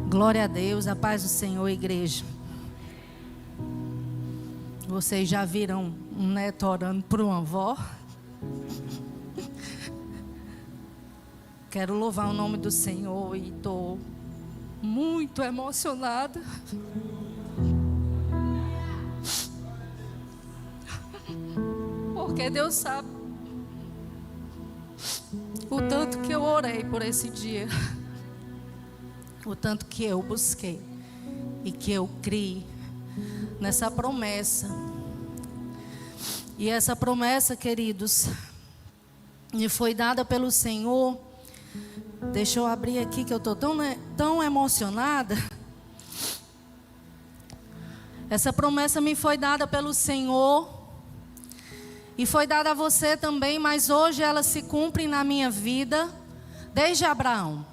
Glória a Deus, a paz do Senhor, igreja. Vocês já viram um neto orando por uma avó? Quero louvar o nome do Senhor e estou muito emocionada. Porque Deus sabe o tanto que eu orei por esse dia. O tanto que eu busquei e que eu criei nessa promessa. E essa promessa, queridos, me foi dada pelo Senhor. Deixa eu abrir aqui que eu estou tão emocionada. Essa promessa me foi dada pelo Senhor e foi dada a você também, mas hoje ela se cumpre na minha vida desde Abraão.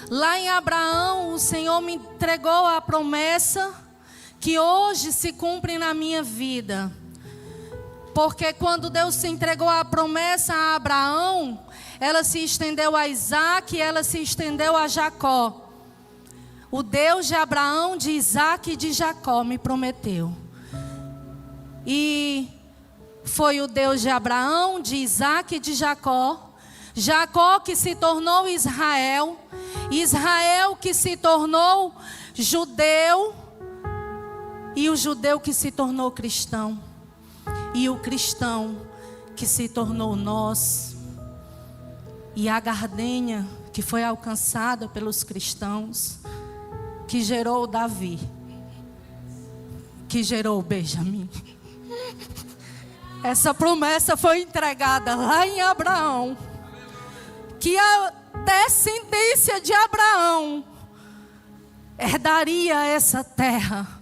Lá em Abraão, o Senhor me entregou a promessa que hoje se cumpre na minha vida. Porque quando Deus se entregou a promessa a Abraão, ela se estendeu a Isaac, ela se estendeu a Jacó. O Deus de Abraão, de Isaac e de Jacó me prometeu. E foi o Deus de Abraão, de Isaac e de Jacó. Jacó que se tornou Israel. Israel que se tornou judeu. E o judeu que se tornou cristão. E o cristão que se tornou nós. E a gardênia que foi alcançada pelos cristãos. Que gerou Davi. Que gerou Benjamim. Essa promessa foi entregada lá em Abraão. Que a descendência de Abraão herdaria essa terra.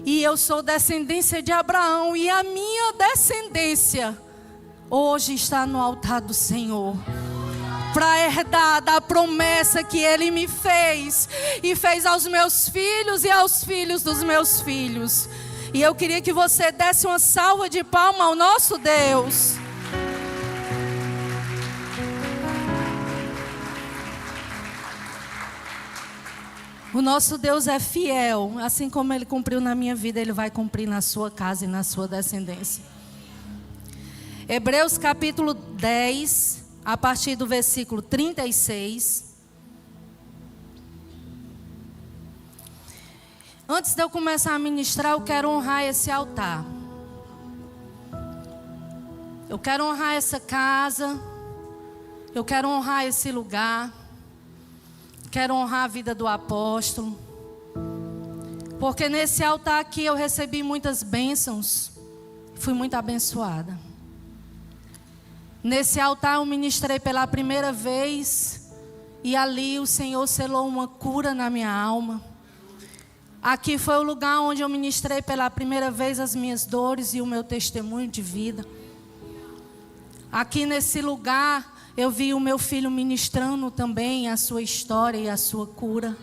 E eu sou descendência de Abraão. E a minha descendência hoje está no altar do Senhor. Para herdar da promessa que Ele me fez. E fez aos meus filhos e aos filhos dos meus filhos. E eu queria que você desse uma salva de palmas ao nosso Deus. O nosso Deus é fiel, assim como Ele cumpriu na minha vida, Ele vai cumprir na sua casa e na sua descendência. Hebreus capítulo 10, a partir do versículo 36. Antes de eu começar a ministrar, eu quero honrar esse altar. Eu quero honrar essa casa. Eu quero honrar esse lugar. Quero honrar a vida do apóstolo. Porque nesse altar aqui eu recebi muitas bênçãos. Fui muito abençoada. Nesse altar eu ministrei pela primeira vez. E ali o Senhor selou uma cura na minha alma. Aqui foi o lugar onde eu ministrei pela primeira vez as minhas dores e o meu testemunho de vida. Aqui nesse lugar eu vi o meu filho ministrando também a sua história e a sua cura.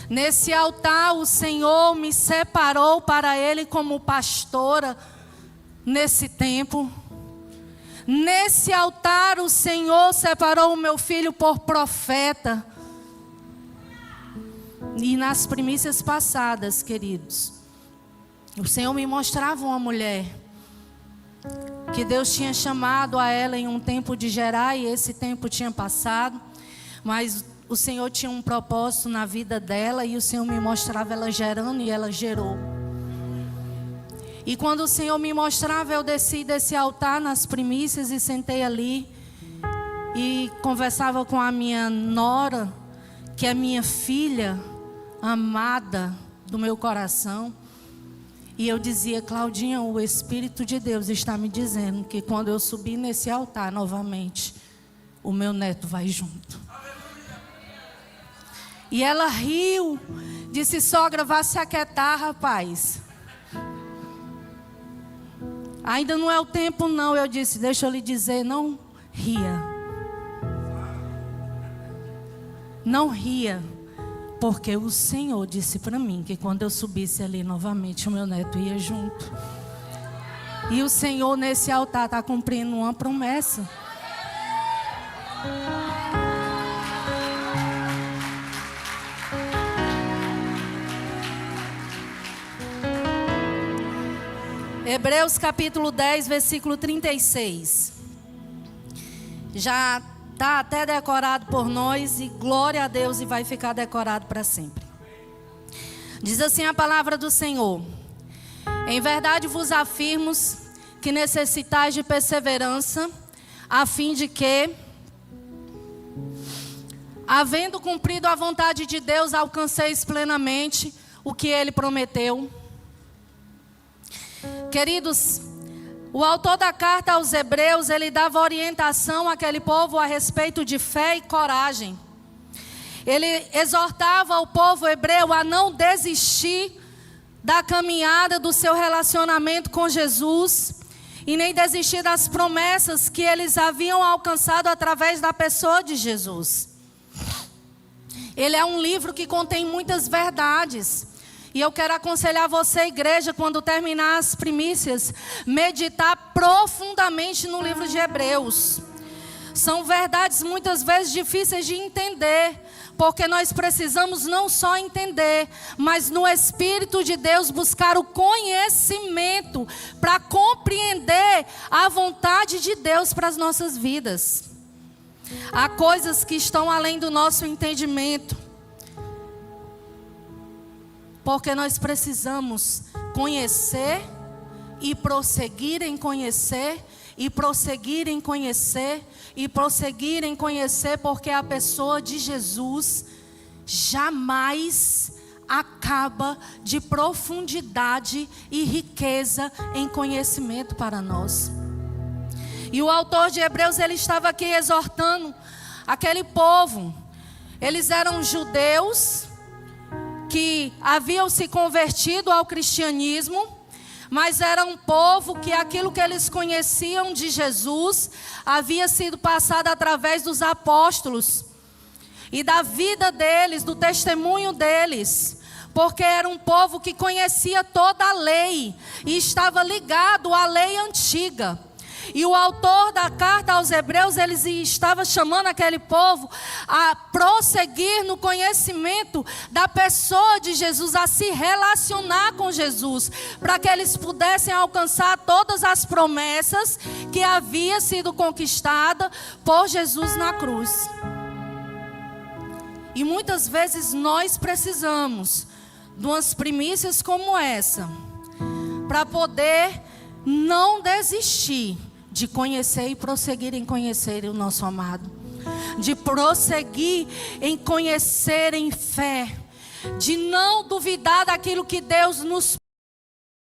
Nesse altar o Senhor me separou para Ele como pastora nesse tempo. Nesse altar o Senhor separou o meu filho por profeta. E nas primícias passadas, queridos, o Senhor me mostrava uma mulher que Deus tinha chamado a ela em um tempo de gerar, e esse tempo tinha passado, mas o Senhor tinha um propósito na vida dela, e o Senhor me mostrava ela gerando, e ela gerou. E quando o Senhor me mostrava, eu desci desse altar nas primícias e sentei ali e conversava com a minha nora, que é minha filha amada do meu coração. E eu dizia: Claudinha, o Espírito de Deus está me dizendo que quando eu subir nesse altar novamente, o meu neto vai junto. E ela riu, disse: sogra, vá se aquietar, rapaz. Ainda não é o tempo não. Eu disse: deixa eu lhe dizer, não ria. Não ria. Porque o Senhor disse para mim que quando eu subisse ali novamente, o meu neto ia junto. E o Senhor nesse altar está cumprindo uma promessa. Hebreus capítulo 10, versículo 36. Já está até decorado por nós e glória a Deus, e vai ficar decorado para sempre. Diz assim a palavra do Senhor: em verdade vos afirmo que necessitais de perseverança, a fim de que, havendo cumprido a vontade de Deus, alcanceis plenamente o que Ele prometeu. Queridos, o autor da carta aos Hebreus, ele dava orientação àquele povo a respeito de fé e coragem. Ele exortava o povo hebreu a não desistir da caminhada do seu relacionamento com Jesus e nem desistir das promessas que eles haviam alcançado através da pessoa de Jesus. Ele é um livro que contém muitas verdades. E eu quero aconselhar você, igreja, quando terminar as primícias, meditar profundamente no livro de Hebreus. São verdades muitas vezes difíceis de entender, porque nós precisamos não só entender, mas no Espírito de Deus buscar o conhecimento para compreender a vontade de Deus para as nossas vidas. Há coisas que estão além do nosso entendimento, porque nós precisamos conhecer e prosseguir em conhecer, e prosseguir em conhecer, e prosseguir em conhecer, porque a pessoa de Jesus jamais acaba de profundidade e riqueza em conhecimento para nós. E o autor de Hebreus, ele estava aqui exortando aquele povo. Eles eram judeus que haviam se convertido ao cristianismo, mas era um povo que aquilo que eles conheciam de Jesus havia sido passado através dos apóstolos e da vida deles, do testemunho deles, porque era um povo que conhecia toda a lei e estava ligado à lei antiga. E o autor da carta aos Hebreus, ele estava chamando aquele povo a prosseguir no conhecimento da pessoa de Jesus, a se relacionar com Jesus, para que eles pudessem alcançar todas as promessas que havia sido conquistada por Jesus na cruz. E muitas vezes nós precisamos de umas primícias como essa, para poder não desistir de conhecer e prosseguir em conhecer o nosso amado, de prosseguir em conhecer em fé, de não duvidar daquilo que Deus nos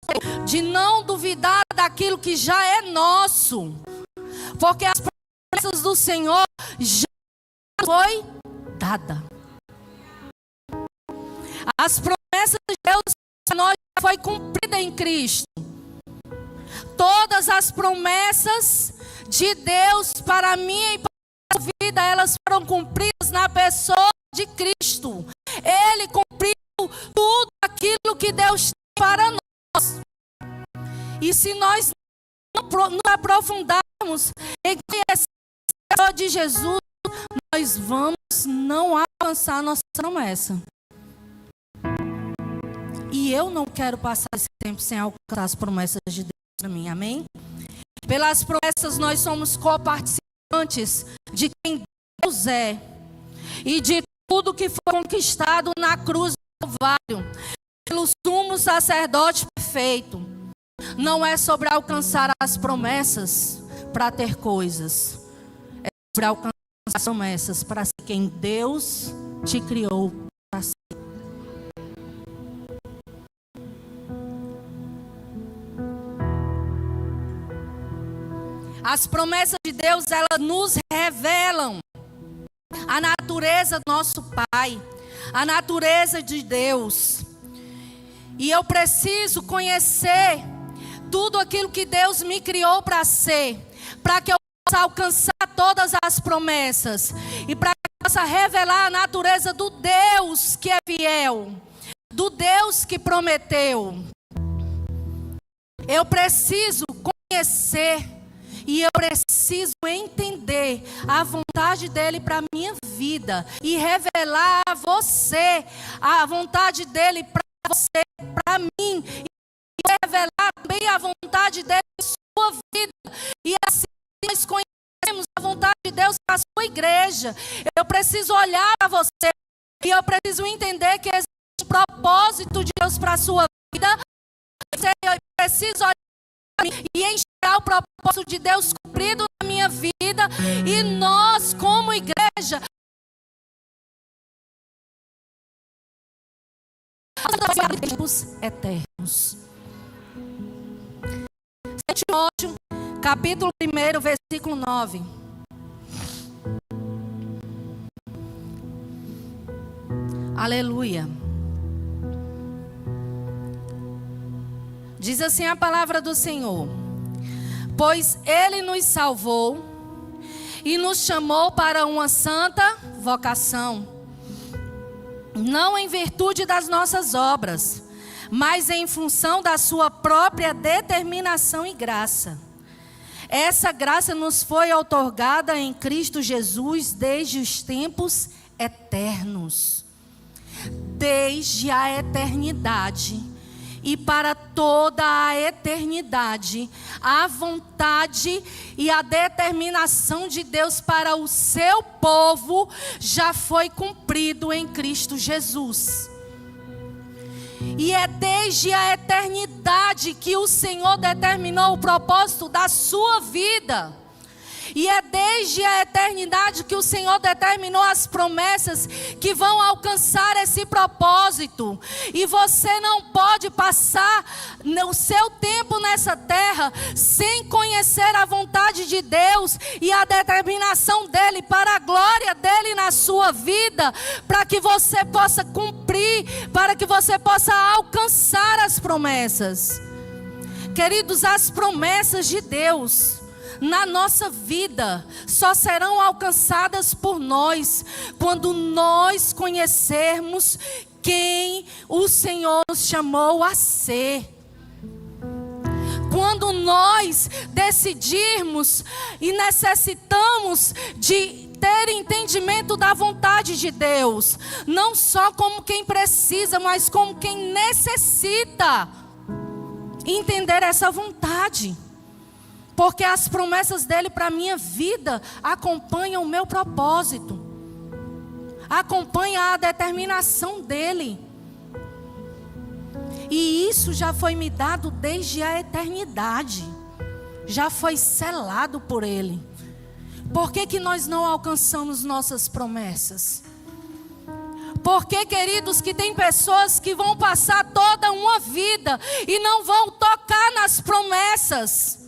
deu, de não duvidar daquilo que já é nosso, porque as promessas do Senhor já foi dada. As promessas de Deus para nós já foi cumprida em Cristo. Todas as promessas de Deus para mim e para a sua vida, elas foram cumpridas na pessoa de Cristo. Ele cumpriu tudo aquilo que Deus tem para nós. E se nós não nos aprofundarmos em conhecer a pessoa de Jesus, nós vamos não alcançar a nossa promessa. E eu não quero passar esse tempo sem alcançar as promessas de Deus para mim, amém? Pelas promessas nós somos coparticipantes de quem Deus é e de tudo que foi conquistado na cruz do Calvário pelo sumo sacerdote perfeito. Não é sobre alcançar as promessas para ter coisas, é sobre alcançar as promessas para ser quem Deus te criou para ser. As promessas de Deus, elas nos revelam a natureza do nosso Pai, a natureza de Deus. E eu preciso conhecer tudo aquilo que Deus me criou para ser, para que eu possa alcançar todas as promessas e para que eu possa revelar a natureza do Deus que é fiel, do Deus que prometeu. Eu preciso conhecer e eu preciso entender a vontade dele para a minha vida e revelar a você a vontade dele para você, para mim, e revelar também a vontade dele em sua vida. E assim nós conhecemos a vontade de Deus para a sua igreja. Eu preciso olhar para você e eu preciso entender que existe um propósito de Deus para a sua vida. Eu preciso olhar para mim e enxergar o propósito de Deus cumprido na minha vida. E nós, como igreja, tempos eternos. Timóteo, capítulo 1, versículo 9. Aleluia. Diz assim a palavra do Senhor: pois Ele nos salvou e nos chamou para uma santa vocação, não em virtude das nossas obras, mas em função da sua própria determinação e graça. Essa graça nos foi outorgada em Cristo Jesus desde os tempos eternos. Desde a eternidade e para toda a eternidade, a vontade e a determinação de Deus para o seu povo já foi cumprido em Cristo Jesus. E é desde a eternidade que o Senhor determinou o propósito da sua vida. E é desde a eternidade que o Senhor determinou as promessas que vão alcançar esse propósito. E você não pode passar o seu tempo nessa terra sem conhecer a vontade de Deus e a determinação dEle para a glória dEle na sua vida, para que você possa cumprir, para que você possa alcançar as promessas. Queridos, as promessas de Deus na nossa vida só serão alcançadas por nós quando nós conhecermos quem o Senhor nos chamou a ser. Quando nós decidirmos e necessitamos de ter entendimento da vontade de Deus, não só como quem precisa, mas como quem necessita entender essa vontade. Porque as promessas dele para a minha vida acompanham o meu propósito, acompanham a determinação dele. E isso já foi me dado desde a eternidade, já foi selado por ele. Por que nós não alcançamos nossas promessas? Porque, queridos, que tem pessoas que vão passar toda uma vida e não vão tocar nas promessas.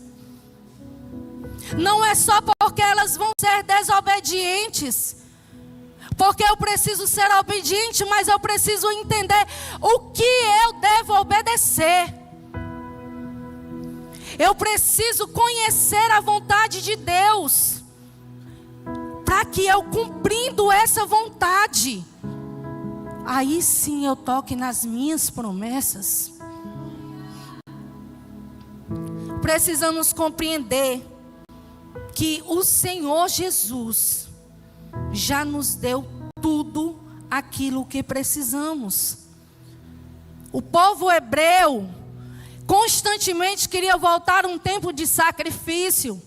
Não é só porque elas vão ser desobedientes, porque eu preciso ser obediente, mas eu preciso entender o que eu devo obedecer. Eu preciso conhecer a vontade de Deus, para que eu, cumprindo essa vontade, aí sim eu toque nas minhas promessas. Precisamos compreender que o Senhor Jesus já nos deu tudo aquilo que precisamos. O povo hebreu constantemente queria voltar a um tempo de sacrifício,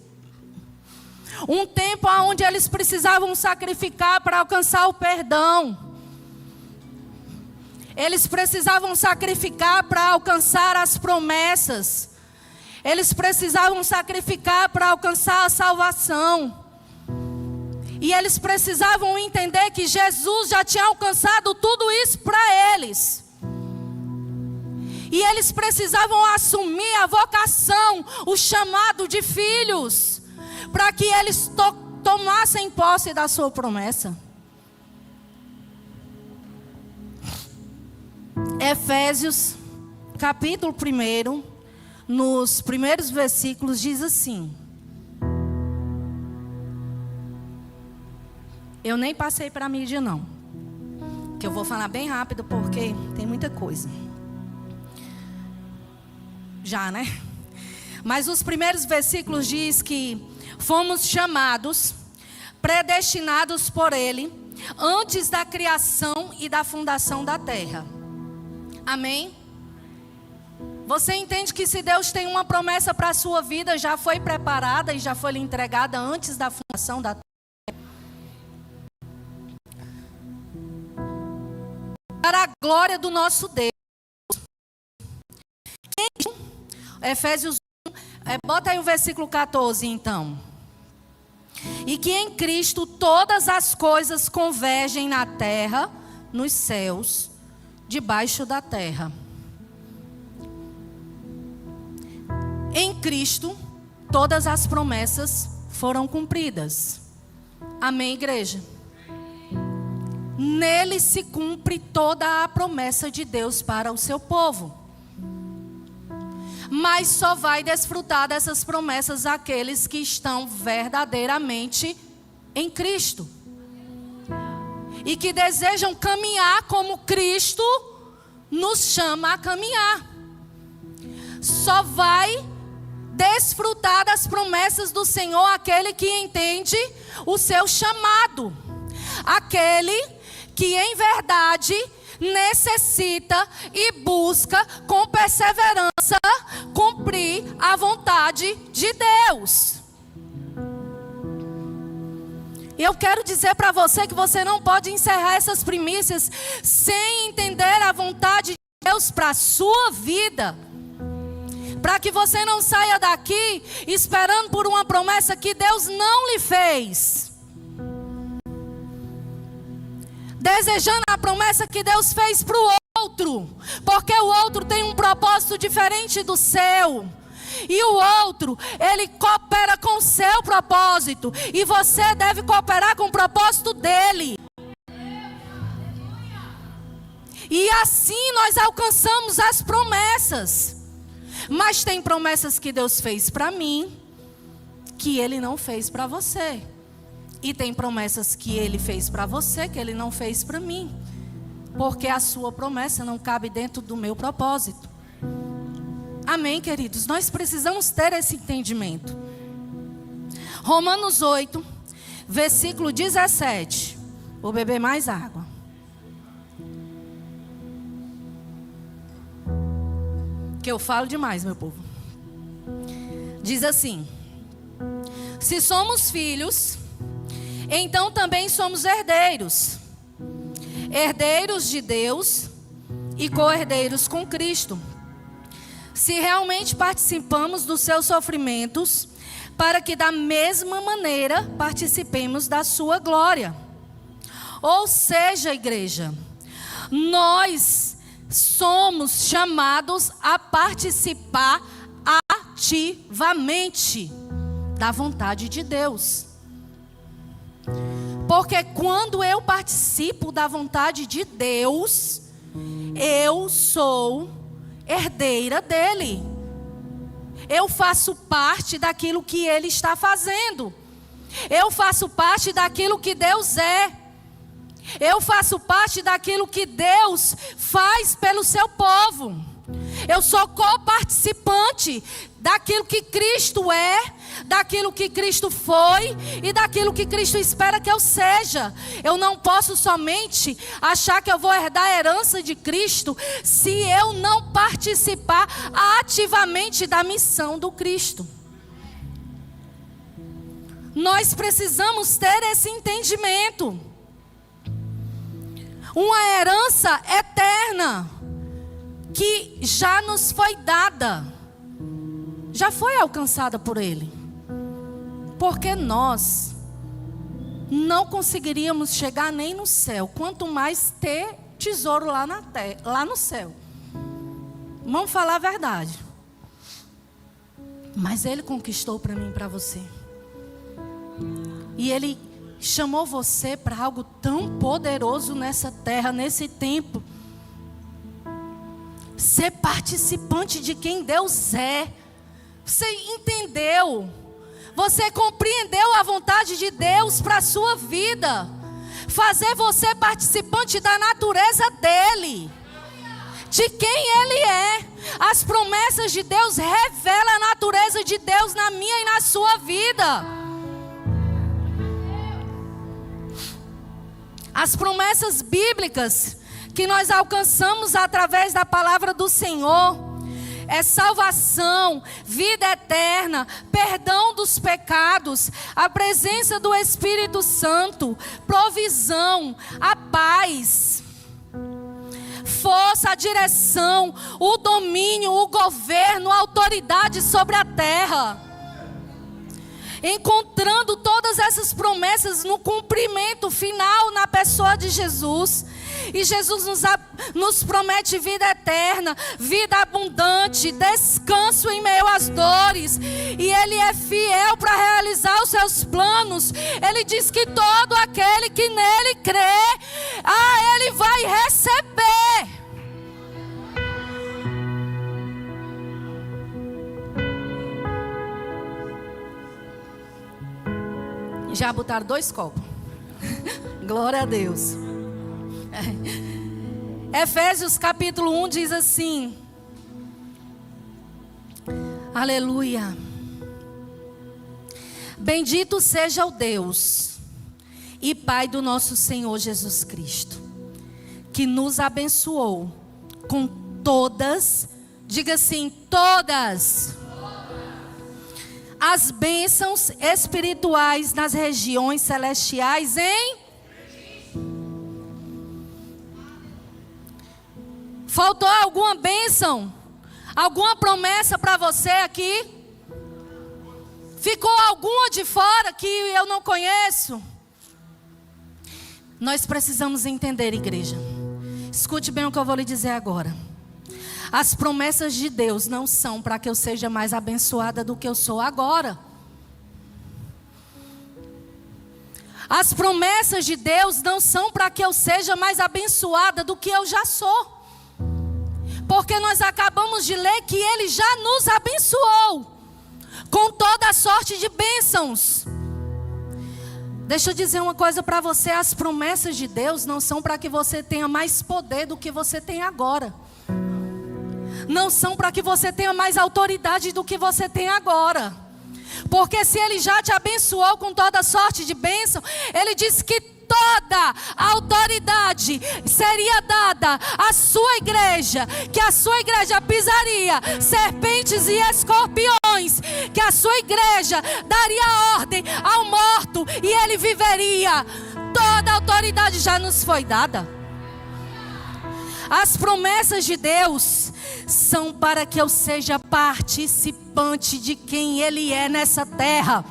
um tempo onde eles precisavam sacrificar para alcançar o perdão. Eles precisavam sacrificar para alcançar as promessas. Eles precisavam sacrificar para alcançar a salvação. E eles precisavam entender que Jesus já tinha alcançado tudo isso para eles. E eles precisavam assumir a vocação, o chamado de filhos, para que eles tomassem posse da sua promessa. Efésios, capítulo 1. Nos primeiros versículos diz assim. Eu nem passei para a mídia não, que eu vou falar bem rápido porque tem muita coisa. Já, né? Mas os primeiros versículos diz que fomos chamados, predestinados por Ele, antes da criação e da fundação da terra. Amém? Você entende que se Deus tem uma promessa para a sua vida, já foi preparada e já foi lhe entregada antes da fundação da terra? Para a glória do nosso Deus. Efésios 1, bota aí o versículo 14 então. E que em Cristo todas as coisas convergem na terra, nos céus, debaixo da terra. Em Cristo, todas as promessas foram cumpridas. Amém, igreja? Nele se cumpre toda a promessa de Deus para o seu povo. Mas só vai desfrutar dessas promessas aqueles que estão verdadeiramente em Cristo. E que desejam caminhar como Cristo nos chama a caminhar. Só vai desfrutar das promessas do Senhor aquele que entende o seu chamado. Aquele que em verdade necessita e busca com perseverança cumprir a vontade de Deus. E eu quero dizer para você que você não pode encerrar essas primícias sem entender a vontade de Deus para a sua vida. Para que você não saia daqui esperando por uma promessa que Deus não lhe fez. Desejando a promessa que Deus fez para o outro. Porque o outro tem um propósito diferente do seu. E o outro, ele coopera com o seu propósito. E você deve cooperar com o propósito dele. E assim nós alcançamos as promessas. Mas tem promessas que Deus fez para mim, que Ele não fez para você. E tem promessas que Ele fez para você, que Ele não fez para mim. Porque a sua promessa não cabe dentro do meu propósito. Amém, queridos? Nós precisamos ter esse entendimento. Romanos 8, versículo 17. Vou beber mais água. Que eu falo demais, meu povo. Diz assim: se somos filhos, então também somos herdeiros. Herdeiros de Deus e co-herdeiros com Cristo. Se realmente participamos dos seus sofrimentos, para que da mesma maneira participemos da sua glória. Ou seja, igreja, nós somos chamados a participar ativamente da vontade de Deus. Porque quando eu participo da vontade de Deus, eu sou herdeira dele. Eu faço parte daquilo que ele está fazendo. Eu faço parte daquilo que Deus é. Eu faço parte daquilo que Deus faz pelo seu povo. Eu sou coparticipante daquilo que Cristo é, daquilo que Cristo foi e daquilo que Cristo espera que eu seja. Eu não posso somente achar que eu vou herdar a herança de Cristo se eu não participar ativamente da missão do Cristo. Nós precisamos ter esse entendimento. Uma herança eterna que já nos foi dada, já foi alcançada por Ele. Porque nós não conseguiríamos chegar nem no céu, quanto mais ter tesouro lá na terra, lá no céu. Vamos falar a verdade. Mas Ele conquistou para mim e para você. E Ele chamou você para algo tão poderoso nessa terra, nesse tempo. Ser participante de quem Deus é. Você entendeu? Você compreendeu a vontade de Deus para a sua vida. Fazer você participante da natureza dEle. De quem Ele é. As promessas de Deus revelam a natureza de Deus na minha e na sua vida. As promessas bíblicas que nós alcançamos através da palavra do Senhor, é salvação, vida eterna, perdão dos pecados, a presença do Espírito Santo, provisão, a paz, força, a direção, o domínio, o governo, a autoridade sobre a terra. Encontrando todas essas promessas no cumprimento final na pessoa de Jesus. E Jesus nos promete vida eterna, vida abundante, descanso em meio às dores. E Ele é fiel para realizar os seus planos. Ele diz que todo aquele que nele crê, Ele vai receber. Já botaram 2 copos. Glória a Deus. Efésios capítulo 1 diz assim: aleluia. Bendito seja o Deus e Pai do nosso Senhor Jesus Cristo, que nos abençoou com todas, diga assim, todas as bênçãos espirituais nas regiões celestiais em... Faltou alguma bênção? Alguma promessa para você aqui? Ficou alguma de fora que eu não conheço? Nós precisamos entender, igreja. Escute bem o que eu vou lhe dizer agora. As promessas de Deus não são para que eu seja mais abençoada do que eu sou agora. As promessas de Deus não são para que eu seja mais abençoada do que eu já sou. Porque nós acabamos de ler que Ele já nos abençoou com toda a sorte de bênçãos. Deixa eu dizer uma coisa para você. As promessas de Deus não são para que você tenha mais poder do que você tem agora. Não são para que você tenha mais autoridade do que você tem agora. Porque se Ele já te abençoou com toda sorte de bênção, Ele disse que toda a autoridade seria dada à sua igreja, que a sua igreja pisaria serpentes e escorpiões, que a sua igreja daria ordem ao morto e ele viveria. Toda a autoridade já nos foi dada. As promessas de Deus são para que eu seja participante de quem Ele é nessa terra.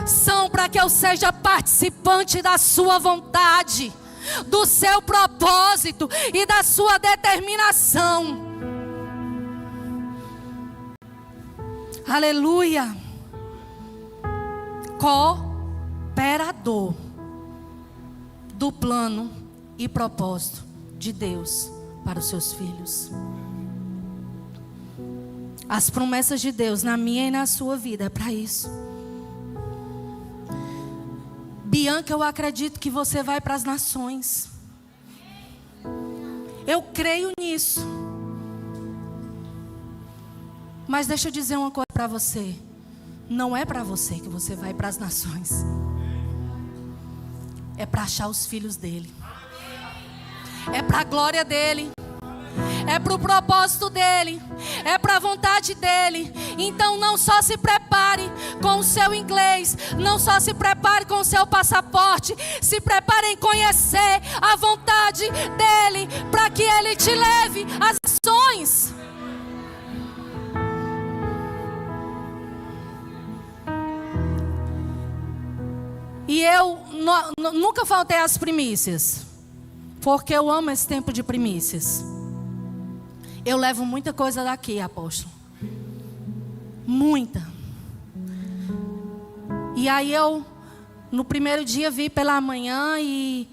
São para que eu seja participante da sua vontade, do seu propósito e da sua determinação. Aleluia. Cooperador do plano e propósito de Deus para os seus filhos. As promessas de Deus na minha e na sua vida é para isso. Bianca, eu acredito que você vai para as nações. Eu creio nisso. Mas deixa eu dizer uma coisa para você. Não é para você que você vai para as nações. É para achar os filhos dele. É para a glória dele. É para o propósito dele. É para a vontade dele. Então não só se prepare com o seu inglês. Não só se prepare com o seu passaporte. Se prepare em conhecer a vontade dele, para que ele te leve às ações. E eu nunca faltei às primícias, porque eu amo esse tempo de primícias. Eu levo muita coisa daqui, apóstolo. Muita. E aí eu, no primeiro dia, vi pela manhã e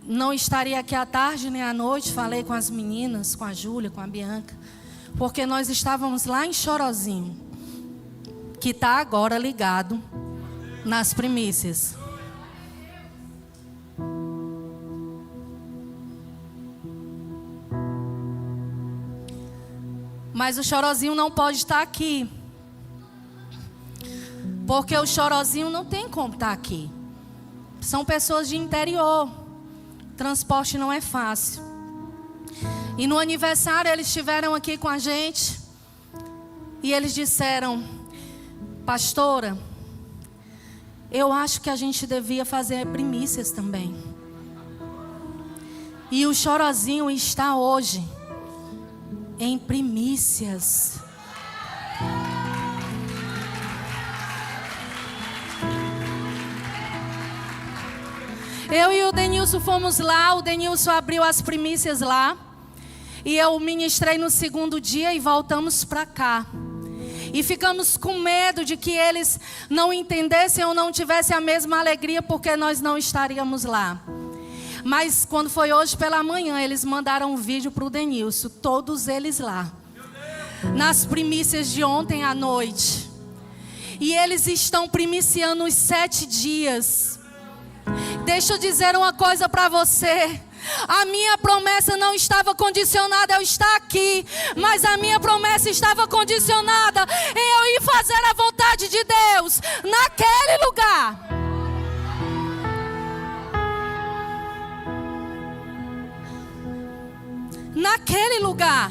não estaria aqui à tarde nem à noite. Falei com as meninas, com a Júlia, com a Bianca. Porque nós estávamos lá em Chorozinho, que está agora ligado nas primícias. Mas o Chorozinho não pode estar aqui. Porque o Chorozinho não tem como estar aqui. São pessoas de interior. Transporte não é fácil. E no aniversário eles estiveram aqui com a gente. E eles disseram: pastora, eu acho que a gente devia fazer primícias também. E o Chorozinho está hoje em primícias. Eu e o Denilson fomos lá, o Denilson abriu as primícias lá. E eu ministrei no segundo dia e voltamos para cá. E ficamos com medo de que eles não entendessem ou não tivessem a mesma alegria, porque nós não estaríamos lá. Mas quando foi hoje pela manhã, eles mandaram um vídeo para o Denilson, todos eles lá. Nas primícias de ontem à noite. E eles estão primiciando os 7 dias. Deixa eu dizer uma coisa para você. A minha promessa não estava condicionada a eu estar aqui, mas a minha promessa estava condicionada em eu ir fazer a vontade de Deus naquele lugar. Naquele lugar.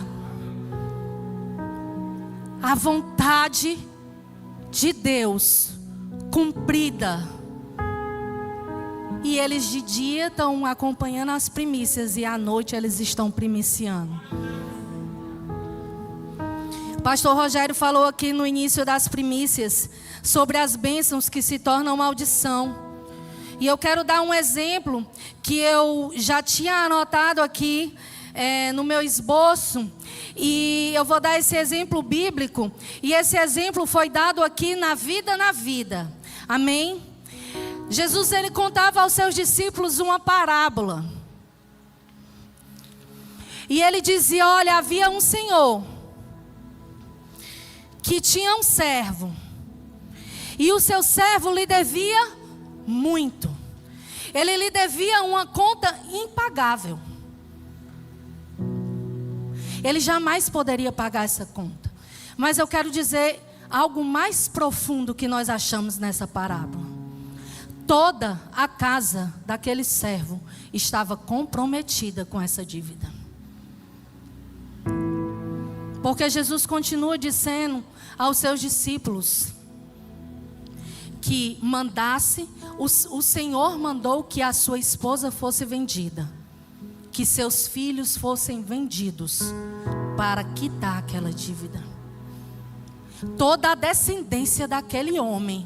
A vontade de Deus cumprida. E eles de dia estão acompanhando as primícias e à noite eles estão primiciando. Pastor Rogério falou aqui no início das primícias sobre as bênçãos que se tornam maldição. E eu quero dar um exemplo que eu já tinha anotado aqui no meu esboço. E eu vou dar esse exemplo bíblico. E esse exemplo foi dado aqui na vida. Amém? Jesus, ele contava aos seus discípulos uma parábola. E ele dizia: olha, havia um senhor que tinha um servo. E o seu servo lhe devia muito. Ele lhe devia uma conta impagável. Ele jamais poderia pagar essa conta. Mas eu quero dizer algo mais profundo que nós achamos nessa parábola. Toda a casa daquele servo estava comprometida com essa dívida. Porque Jesus continua dizendo aos seus discípulos que o Senhor mandou que a sua esposa fosse vendida, que seus filhos fossem vendidos para quitar aquela dívida. Toda a descendência daquele homem,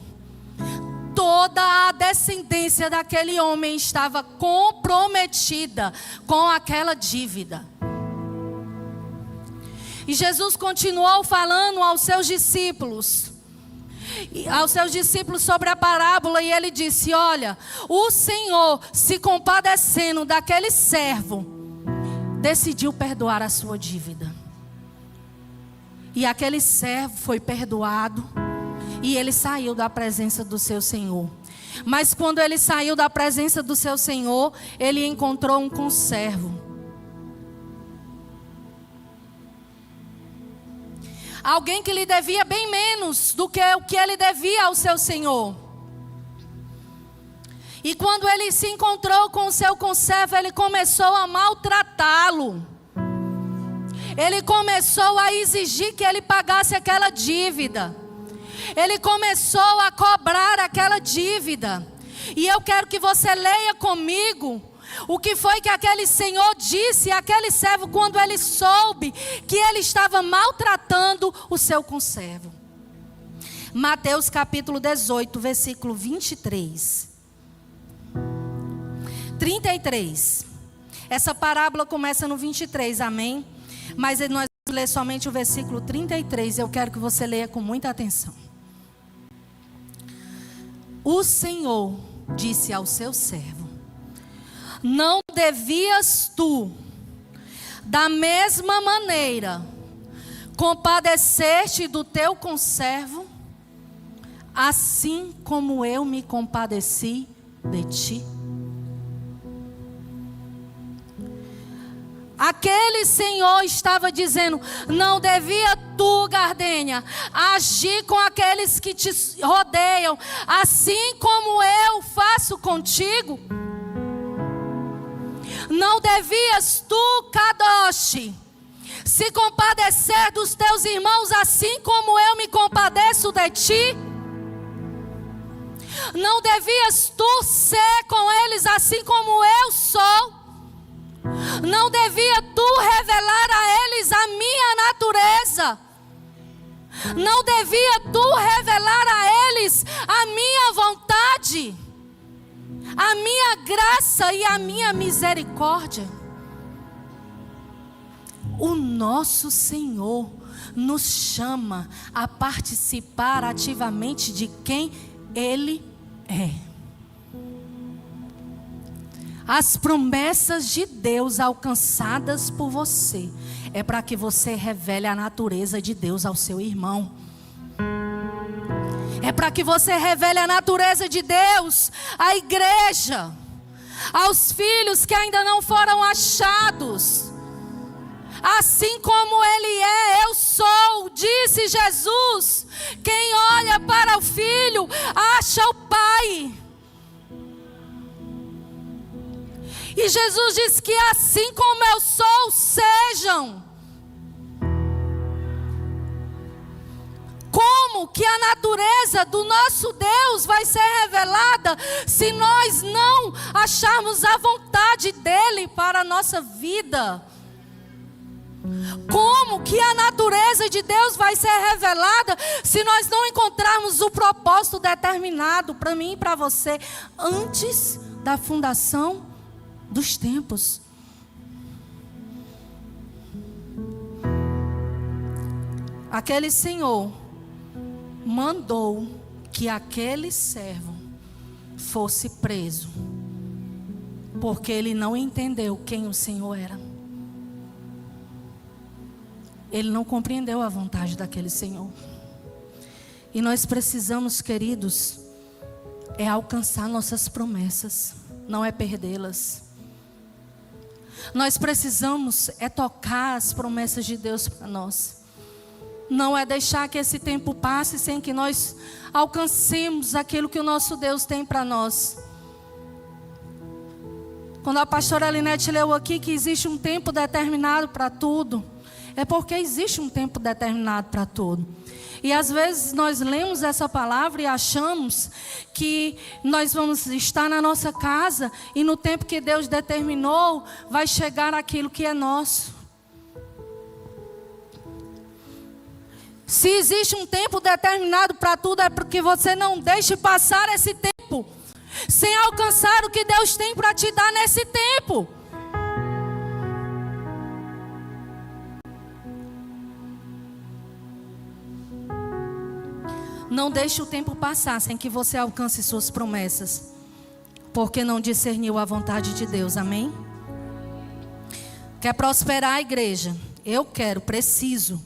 estava comprometida com aquela dívida. E Jesus continuou falando aos seus discípulos sobre a parábola, e ele disse: olha, o Senhor, se compadecendo daquele servo, decidiu perdoar a sua dívida. E aquele servo foi perdoado e ele saiu da presença do seu Senhor. Mas quando ele saiu da presença do seu Senhor, ele encontrou um conservo. Alguém que lhe devia bem menos do que o que ele devia ao seu Senhor. E quando ele se encontrou com o seu conservo, ele começou a maltratá-lo. Ele começou a exigir que ele pagasse aquela dívida. Ele começou a cobrar aquela dívida. E eu quero que você leia comigo o que foi que aquele senhor disse àquele servo quando ele soube que ele estava maltratando o seu conservo. Mateus capítulo 18, versículo 23. 33. Essa parábola começa no 23, amém? Mas nós vamos ler somente o versículo 33. Eu quero que você leia com muita atenção. O Senhor disse ao seu servo: não devias tu, da mesma maneira, compadecer-te do teu conservo, assim como eu me compadeci de ti? Aquele senhor estava dizendo: não devia tu, Gardênia, agir com aqueles que te rodeiam, assim como eu faço contigo? Não devias tu, Kadosh, se compadecer dos teus irmãos assim como eu me compadeço de ti? Não devias tu ser com eles assim como eu sou? Não devia tu revelar a eles a minha natureza? Não devia tu revelar a eles a minha vontade, a minha graça e a minha misericórdia? O nosso Senhor nos chama a participar ativamente de quem Ele é. As promessas de Deus alcançadas por você é para que você revele a natureza de Deus ao seu irmão. É para que você revele a natureza de Deus à igreja, aos filhos que ainda não foram achados. Assim como Ele é, eu sou, disse Jesus. Quem olha para o Filho, acha o Pai. E Jesus diz que assim como eu sou, sejam. Como que a natureza do nosso Deus vai ser revelada se nós não acharmos a vontade dEle para a nossa vida? Como que a natureza de Deus vai ser revelada se nós não encontrarmos o propósito determinado para mim e para você antes da fundação dos tempos? Aquele Senhor mandou que aquele servo fosse preso, porque ele não entendeu quem o Senhor era. Ele não compreendeu a vontade daquele Senhor. E nós precisamos, queridos, alcançar nossas promessas, não é perdê-las. Nós precisamos tocar as promessas de Deus para nós. Não é deixar que esse tempo passe sem que nós alcancemos aquilo que o nosso Deus tem para nós. Quando a pastora Linete leu aqui que existe um tempo determinado para tudo, é porque existe um tempo determinado para tudo. E às vezes nós lemos essa palavra e achamos que nós vamos estar na nossa casa e no tempo que Deus determinou vai chegar aquilo que é nosso. Se existe um tempo determinado para tudo, é porque você não deixe passar esse tempo sem alcançar o que Deus tem para te dar nesse tempo. Não deixe o tempo passar sem que você alcance suas promessas, porque não discerniu a vontade de Deus, amém? Quer prosperar a igreja? Eu quero, preciso.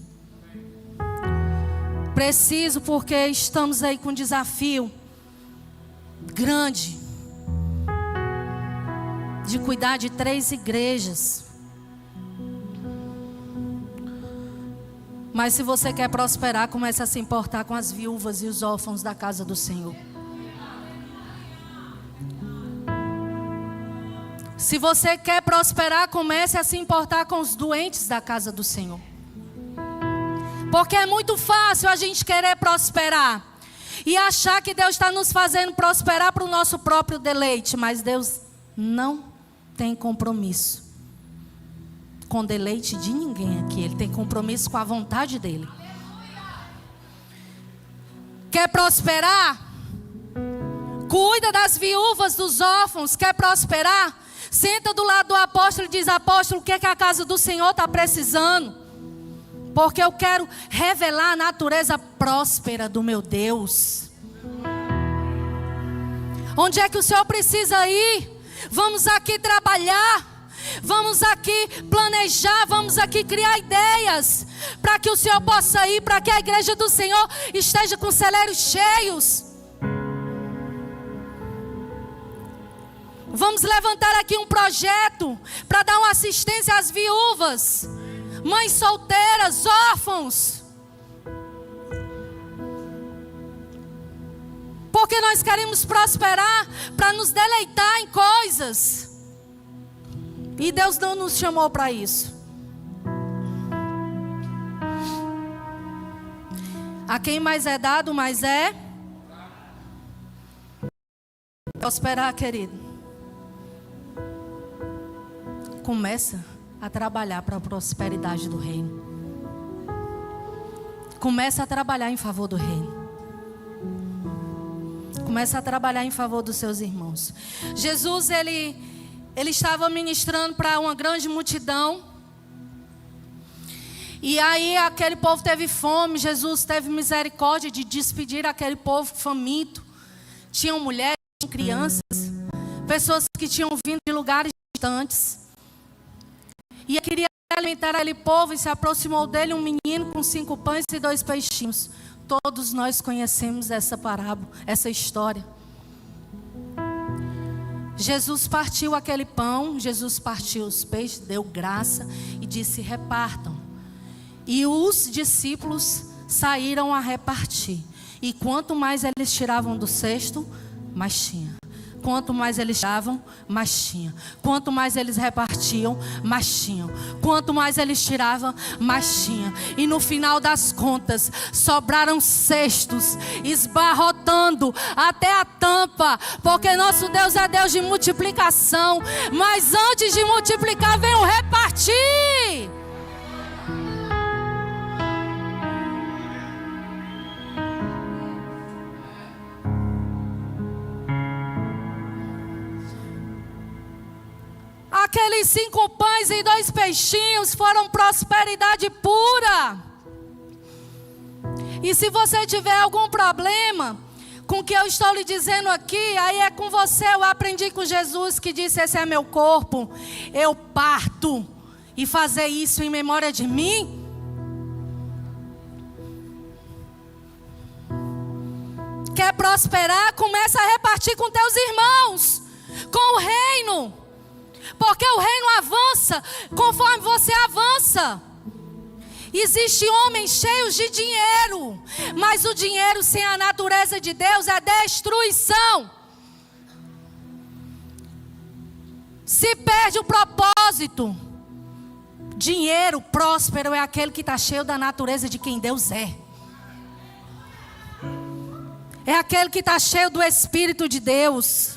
Preciso porque estamos aí com um desafio grande de cuidar de 3 igrejas. Mas se você quer prosperar, comece a se importar com as viúvas e os órfãos da casa do Senhor. Se você quer prosperar, comece a se importar com os doentes da casa do Senhor. Porque é muito fácil a gente querer prosperar e achar que Deus está nos fazendo prosperar para o nosso próprio deleite. Mas Deus não tem compromisso com deleite de ninguém aqui. Ele tem compromisso com a vontade dele. Quer prosperar? Cuida das viúvas, dos órfãos. Quer prosperar? Senta do lado do apóstolo e diz: apóstolo, o que é que a casa do Senhor está precisando? Porque eu quero revelar a natureza próspera do meu Deus. Onde é que o Senhor precisa ir? Vamos aqui trabalhar. Vamos aqui planejar, vamos aqui criar ideias para que o Senhor possa ir, para que a igreja do Senhor esteja com celeiros cheios. Vamos levantar aqui um projeto para dar uma assistência às viúvas, mães solteiras, órfãos. Porque nós queremos prosperar para nos deleitar em coisas. E Deus não nos chamou para isso. A quem mais é dado, mais é prosperar, querido. Começa a trabalhar para a prosperidade do reino. Começa a trabalhar em favor do reino. Começa a trabalhar em favor dos seus irmãos. Jesus, ele estava ministrando para uma grande multidão. E aí aquele povo teve fome. Jesus teve misericórdia de despedir aquele povo faminto. Tinham mulheres, tinham crianças, pessoas que tinham vindo de lugares distantes. E ele queria alimentar aquele povo e se aproximou dele um menino com 5 pães e 2 peixinhos. Todos nós conhecemos essa parábola, essa história. Jesus partiu aquele pão, Jesus partiu os peixes, deu graça e disse: repartam. E os discípulos saíram a repartir. E quanto mais eles tiravam do cesto, mais tinha. Quanto mais eles tiravam, mais tinha. Quanto mais eles repartiam, mais tinham. Quanto mais eles tiravam, mais tinha. E no final das contas, sobraram cestos, esbarrotando até a tampa. Porque nosso Deus é Deus de multiplicação. Mas antes de multiplicar, vem o repartir. Aqueles 5 pães e 2 peixinhos foram prosperidade pura. E se você tiver algum problema com o que eu estou lhe dizendo aqui, aí é com você. Eu aprendi com Jesus que disse: esse é meu corpo, eu parto. E fazer isso em memória de mim. Quer prosperar? Começa a repartir com teus irmãos, com o reino. Porque o reino avança conforme você avança. Existem homens cheios de dinheiro, mas o dinheiro sem a natureza de Deus é destruição. Se perde o propósito. Dinheiro próspero é aquele que está cheio da natureza de quem Deus é. É aquele que está cheio do Espírito de Deus.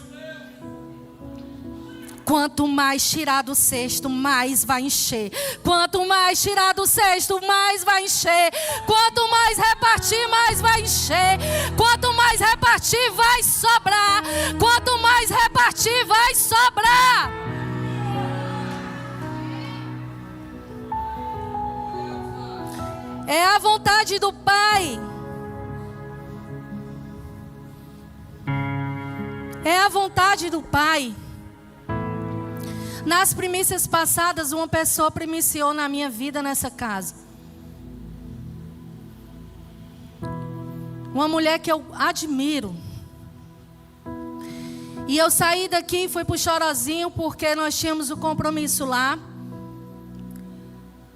Quanto mais tirar do cesto, mais vai encher. Quanto mais tirar do cesto, mais vai encher. Quanto mais repartir, mais vai encher. Quanto mais repartir, vai sobrar. Quanto mais repartir, vai sobrar. É a vontade do Pai. É a vontade do Pai. Nas primícias passadas, uma pessoa primiciou na minha vida nessa casa. Uma mulher que eu admiro. E eu saí daqui e fui para o Chorozinho porque nós tínhamos o compromisso lá.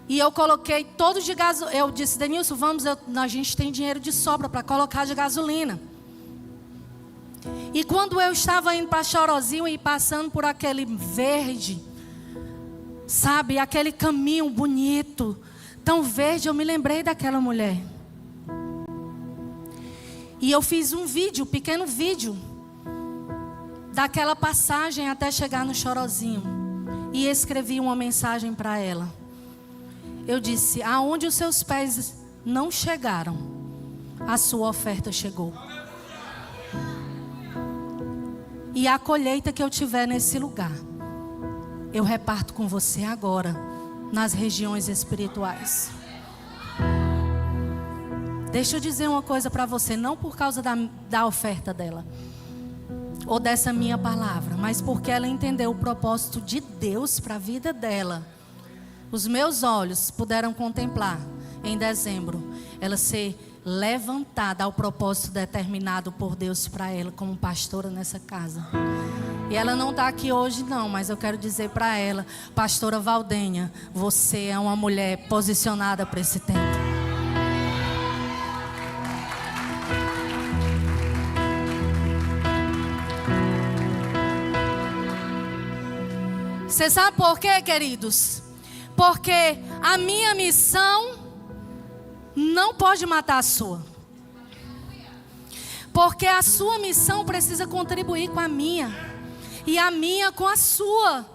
E eu coloquei todo de gasolina. Eu disse: Denilson, vamos, a gente tem dinheiro de sobra para colocar de gasolina. E quando eu estava indo para Chorozinho e passando por aquele verde, sabe, aquele caminho bonito, tão verde, eu me lembrei daquela mulher. E eu fiz um vídeo, um pequeno vídeo, daquela passagem até chegar no Chorozinho. E escrevi uma mensagem para ela. Eu disse: aonde os seus pés não chegaram, a sua oferta chegou. E a colheita que eu tiver nesse lugar, eu reparto com você agora, nas regiões espirituais. Deixa eu dizer uma coisa para você, não por causa da oferta dela, ou dessa minha palavra, mas porque ela entendeu o propósito de Deus para a vida dela. Os meus olhos puderam contemplar, em dezembro, ela ser levantada ao propósito determinado por Deus para ela como pastora nessa casa. E ela não está aqui hoje não, mas eu quero dizer para ela: pastora Valdênia, você é uma mulher posicionada para esse tempo. Você sabe por quê, queridos? Porque a minha missão não pode matar a sua. Porque a sua missão precisa contribuir com a minha, e a minha com a sua.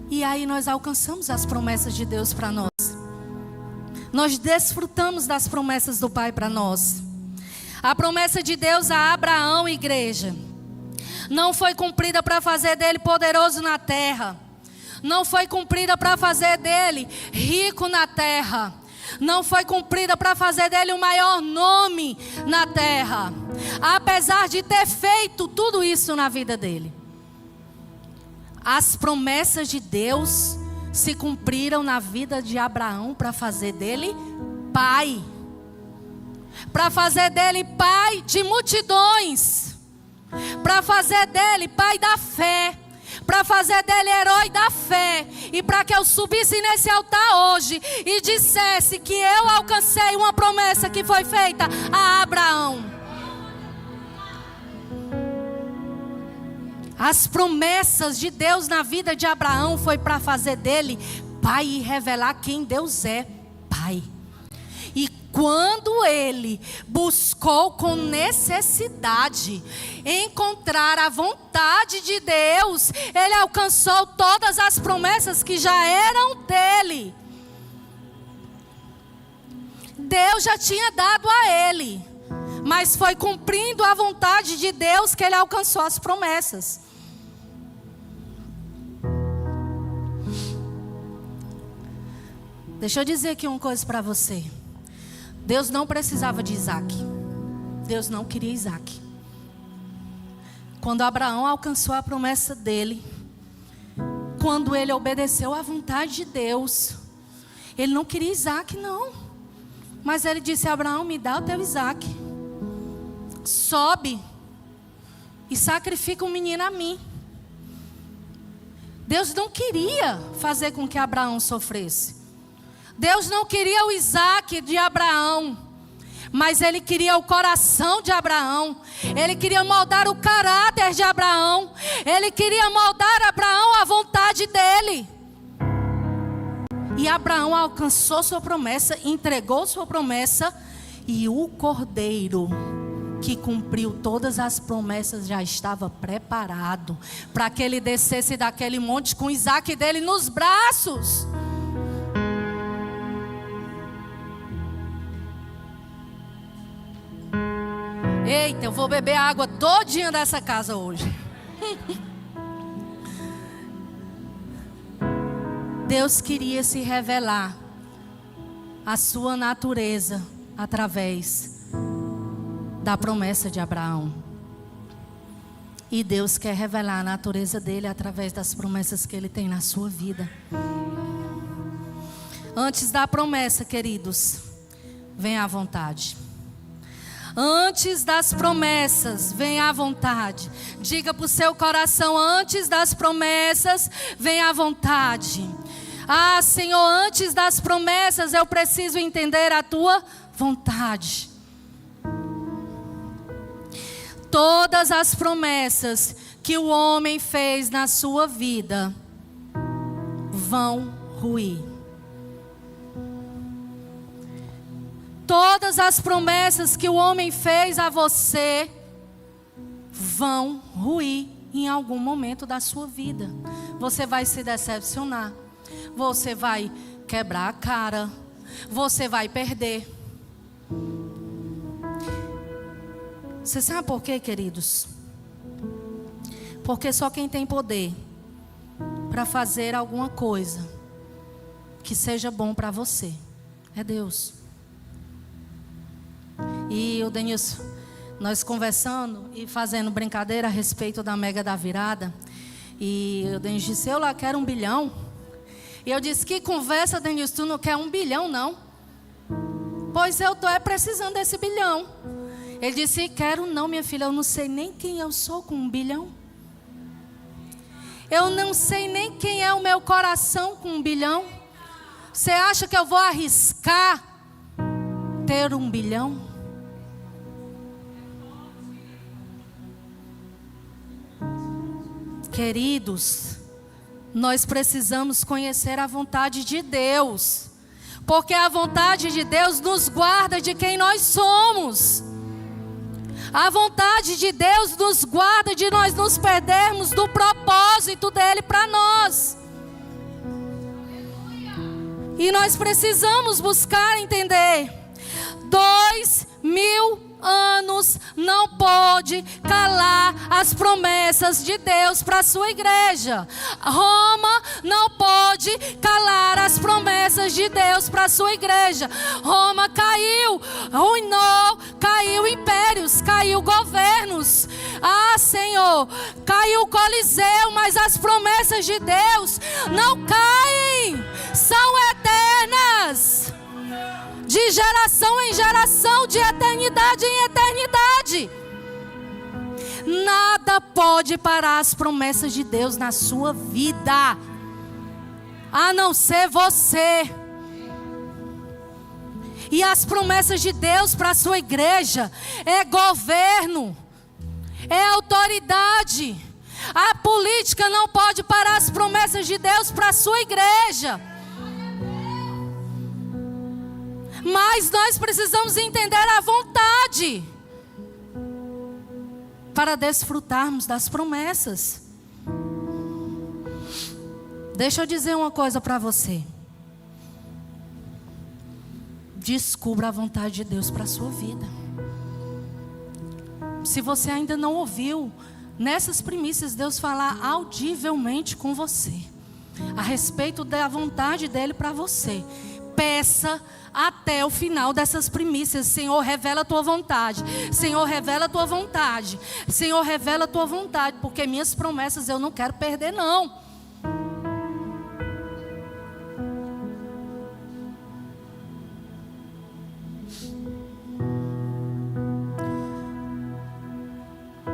E aí nós alcançamos as promessas de Deus para nós. Nós desfrutamos das promessas do Pai para nós. A promessa de Deus a Abraão, igreja, não foi cumprida para fazer dele poderoso na terra. Não foi cumprida para fazer dele rico na terra. Não foi cumprida para fazer dele o maior nome na terra. Apesar de ter feito tudo isso na vida dele. As promessas de Deus se cumpriram na vida de Abraão para fazer dele pai. Para fazer dele pai de multidões. Para fazer dele pai da fé. Para fazer dele herói da fé. E para que eu subisse nesse altar hoje e dissesse que eu alcancei uma promessa que foi feita a Abraão. As promessas de Deus na vida de Abraão foi para fazer dele pai e revelar quem Deus é, pai. E quando ele buscou com necessidade encontrar a vontade de Deus, ele alcançou todas as promessas que já eram dele. Deus já tinha dado a ele, mas foi cumprindo a vontade de Deus que ele alcançou as promessas. Deixa eu dizer aqui uma coisa para você. Deus não precisava de Isaac. Deus não queria Isaac. Quando Abraão alcançou a promessa dele, quando ele obedeceu à vontade de Deus, ele não queria Isaac, não. Mas ele disse a Abraão: me dá o teu Isaac. Sobe e sacrifica um menino a mim. Deus não queria fazer com que Abraão sofresse. Deus não queria o Isaac de Abraão, mas Ele queria o coração de Abraão. Ele queria moldar o caráter de Abraão. Ele queria moldar Abraão à vontade dele. E Abraão alcançou sua promessa, entregou sua promessa, e o cordeiro que cumpriu todas as promessas já estava preparado para que ele descesse daquele monte com Isaac dele nos braços. Eita, eu vou beber a água todinha dessa casa hoje. Deus queria se revelar a sua natureza através da promessa de Abraão. E Deus quer revelar a natureza dele através das promessas que ele tem na sua vida. Antes da promessa, queridos, vem a vontade. Antes das promessas, vem a vontade. Diga para o seu coração: antes das promessas, vem a vontade. Ah, Senhor, antes das promessas, eu preciso entender a tua vontade. Todas as promessas que o homem fez na sua vida vão ruir. Todas as promessas que o homem fez a você vão ruir em algum momento da sua vida. Você vai se decepcionar. Você vai quebrar a cara. Você vai perder. Você sabe por quê, queridos? Porque só quem tem poder para fazer alguma coisa que seja bom para você é Deus. E o Denilson, nós conversando e fazendo brincadeira a respeito da mega da virada. E o Denilson disse: eu lá quero 1 bilhão. E eu disse: que conversa, Denilson, tu não quer 1 bilhão não? Pois eu estou precisando desse bilhão. Ele disse: quero não, minha filha, eu não sei nem quem eu sou com 1 bilhão. Eu não sei nem quem é o meu coração com 1 bilhão. Você acha que eu vou arriscar ter 1 bilhão? Queridos, nós precisamos conhecer a vontade de Deus, porque a vontade de Deus nos guarda de quem nós somos. A vontade de Deus nos guarda de nós nos perdermos do propósito dele para nós. E nós precisamos buscar entender. 2000 anos não pode calar as promessas de Deus para a sua igreja. Roma não pode calar as promessas de Deus para a sua igreja. Roma caiu, ruinou, caiu impérios, caiu governos. Ah, Senhor, caiu o Coliseu, mas as promessas de Deus não caem, são eternas. De geração em geração, de eternidade em eternidade. Nada pode parar as promessas de Deus na sua vida, a não ser você. E as promessas de Deus para a sua igreja é governo, é autoridade. A política não pode parar as promessas de Deus para a sua igreja. Mas nós precisamos entender a vontade para desfrutarmos das promessas. Deixa eu dizer uma coisa para você. Descubra a vontade de Deus para a sua vida. Se você ainda não ouviu, nessas primícias Deus falar audivelmente com você a respeito da vontade dele para você. Peça até o final dessas primícias. Senhor, revela a tua vontade. Senhor, revela a tua vontade. Senhor, revela a tua vontade. Porque minhas promessas eu não quero perder, não.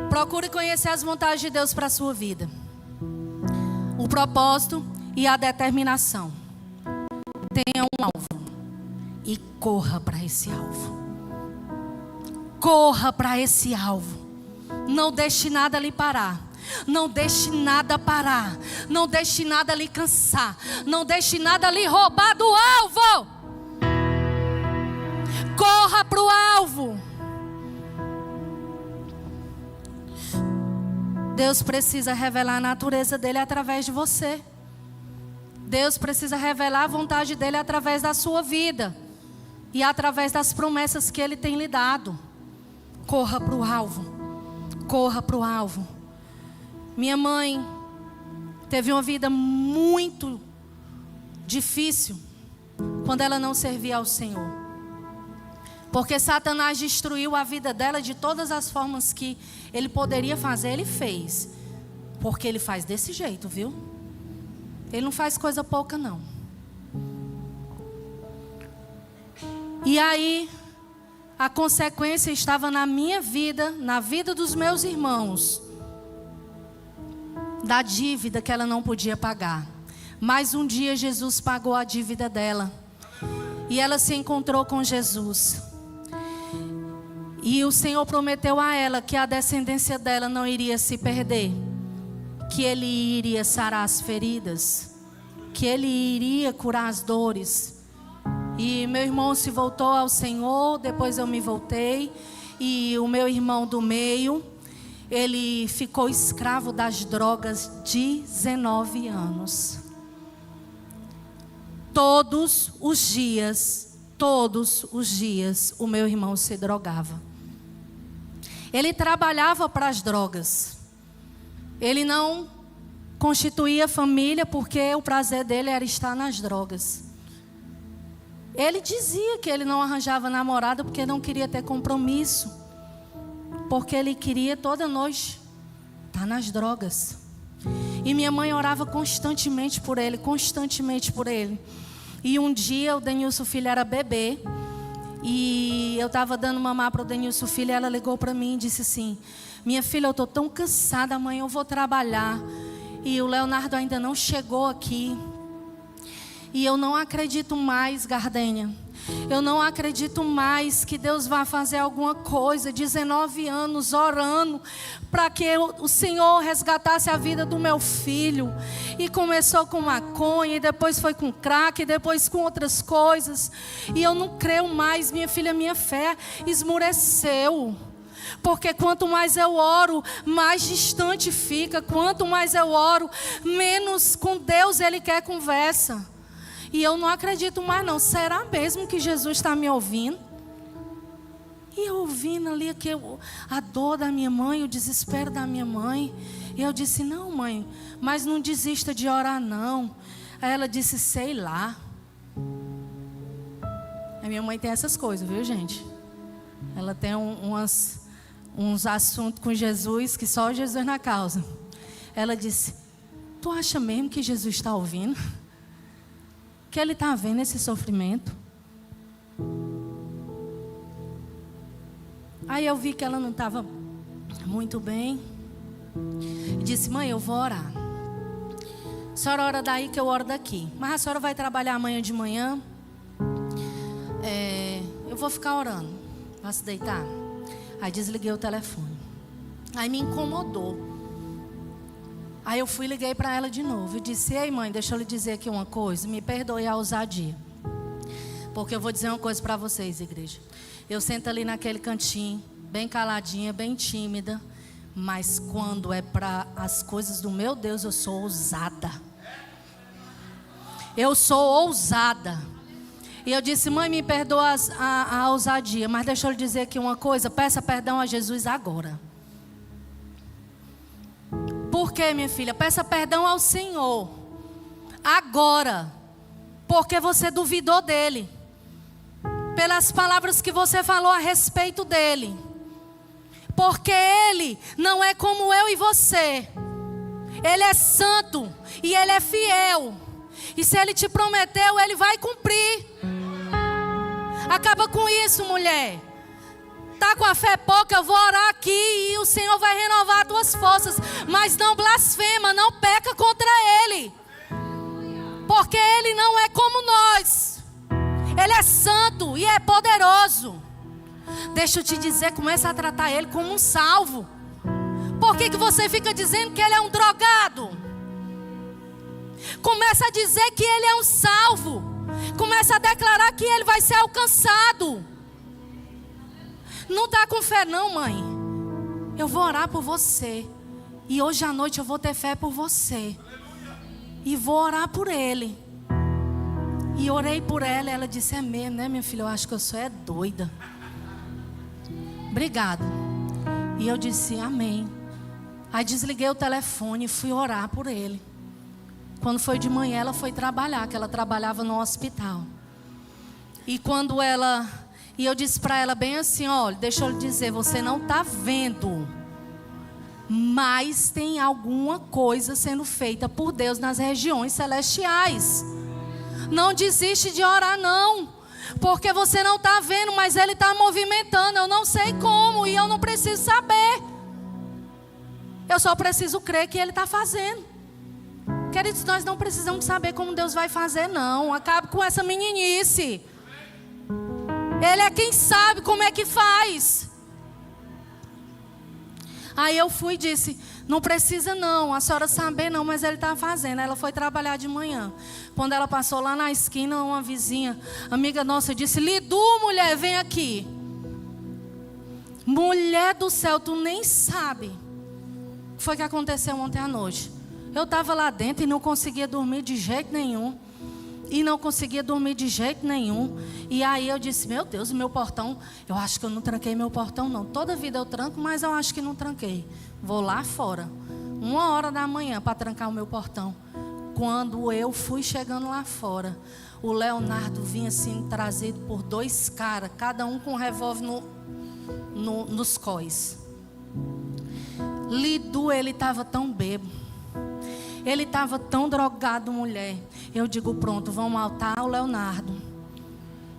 Procure conhecer as vontades de Deus para a sua vida. O propósito e a determinação. Tenha um alvo e corra para esse alvo. Corra para esse alvo. Não deixe nada lhe parar. Não deixe nada parar. Não deixe nada lhe cansar. Não deixe nada lhe roubar do alvo. Corra para o alvo. Deus precisa revelar a natureza dele através de você. Deus precisa revelar a vontade dele através da sua vida e através das promessas que ele tem lhe dado. Corra para o alvo. Corra para o alvo. Minha mãe teve uma vida muito difícil quando ela não servia ao Senhor. Porque Satanás destruiu a vida dela de todas as formas que ele poderia fazer, ele fez. Porque ele faz desse jeito, viu? Ele não faz coisa pouca, não. E aí, a consequência estava na minha vida, na vida dos meus irmãos, da dívida que ela não podia pagar. Mas um dia Jesus pagou a dívida dela. E ela se encontrou com Jesus. E o Senhor prometeu a ela que a descendência dela não iria se perder. Que Ele iria sarar as feridas. Que Ele iria curar as dores. E meu irmão se voltou ao Senhor. Depois eu me voltei. E o meu irmão do meio, ele ficou escravo das drogas 19 anos. Todos os dias, o meu irmão se drogava. Ele trabalhava para as drogas. Ele não constituía família porque o prazer dele era estar nas drogas. Ele dizia que ele não arranjava namorada porque não queria ter compromisso. Porque ele queria toda noite estar nas drogas. E minha mãe orava constantemente por ele, E um dia o Denilson Filho era bebê. E eu estava dando mamar para o Denilson Filho. E ela ligou para mim e disse assim: minha filha, eu estou tão cansada, mãe, eu vou trabalhar. E o Leonardo ainda não chegou aqui. E eu não acredito mais, Gardênia. Eu não acredito mais que Deus vai fazer alguma coisa. 19 anos orando para que o Senhor resgatasse a vida do meu filho. E começou com maconha, e depois foi com crack, e depois com outras coisas. E eu não creio mais, minha filha, minha fé esmureceu. Porque quanto mais eu oro, mais distante fica. Quanto mais eu oro, menos com Deus Ele quer conversa. E eu não acredito mais não. Será mesmo que Jesus está me ouvindo? E eu ouvindo ali a dor da minha mãe, o desespero da minha mãe. E eu disse, não mãe, mas não desista de orar não. Aí ela disse, sei lá. A minha mãe tem essas coisas, viu gente? Ela tem uns assuntos com Jesus que só Jesus na causa. Ela disse, tu acha mesmo que Jesus está ouvindo? Que Ele está vendo esse sofrimento? Aí eu vi que ela não estava muito bem. Disse, mãe, eu vou orar. A senhora ora daí que eu oro daqui. Mas a senhora vai trabalhar amanhã de manhã. Eu vou ficar orando. Vai se deitar? Aí desliguei o telefone. Aí me incomodou. Aí eu fui e liguei para ela de novo. E disse, ei mãe, deixa eu lhe dizer aqui uma coisa. Me perdoe a ousadia. Porque eu vou dizer uma coisa para vocês, igreja. Eu sento ali naquele cantinho, bem caladinha, bem tímida. Mas quando é para as coisas do meu Deus, eu sou ousada. Eu sou ousada. E eu disse, mãe, me perdoa a ousadia. Mas deixa eu lhe dizer aqui uma coisa. Peça perdão a Jesus agora. Por quê, minha filha? Peça perdão ao Senhor agora. Porque você duvidou dele. Pelas palavras que você falou a respeito dele. Porque Ele não é como eu e você. Ele é santo e Ele é fiel. E se Ele te prometeu, Ele vai cumprir. Acaba com isso, mulher. Tá com a fé pouca, eu vou orar aqui e o Senhor vai renovar as tuas forças. Mas não blasfema, não peca contra Ele. Porque Ele não é como nós. Ele é santo e é poderoso. Deixa eu te dizer, começa a tratar Ele como um salvo. Por que você fica dizendo que Ele é um drogado? Começa a dizer que Ele é um salvo. Começa a declarar que Ele vai ser alcançado. Não está com fé não, mãe. Eu vou orar por você. E hoje à noite eu vou ter fé por você. E vou orar por Ele. E orei por ela e ela disse, é mesmo, né minha filha? Eu acho que eu sou doida. Obrigado. E eu disse, amém. Aí desliguei o telefone e fui orar por ele. Quando foi de manhã, ela foi trabalhar, que ela trabalhava no hospital. E quando e eu disse para ela bem assim, olha, deixa eu lhe dizer, você não está vendo, mas tem alguma coisa sendo feita por Deus nas regiões celestiais. Não desiste de orar não. Porque você não está vendo, mas Ele está movimentando. Eu não sei como e eu não preciso saber. Eu só preciso crer que Ele está fazendo. Queridos, nós não precisamos saber como Deus vai fazer, não. Acabe com essa meninice. Ele é quem sabe como é que faz. Aí eu fui e disse, não precisa não, a senhora saber não, mas Ele está fazendo. Ela foi trabalhar de manhã. Quando ela passou lá na esquina, uma vizinha, amiga nossa, disse, Lidu, mulher, vem aqui. Mulher do céu, tu nem sabe o que foi que aconteceu ontem à noite. Eu estava lá dentro e não conseguia dormir de jeito nenhum. E aí eu disse, meu Deus, o meu portão, eu acho que eu não tranquei meu portão não. Toda vida eu tranco, mas eu acho que não tranquei. Vou lá fora, 1h da manhã para trancar o meu portão. Quando eu fui chegando lá fora, o Leonardo vinha assim trazido por 2 caras, cada um com um revólver nos cós. Lidu, ele estava tão bêbado. Ele estava tão drogado, mulher. Eu digo, pronto, vamos matar o Leonardo.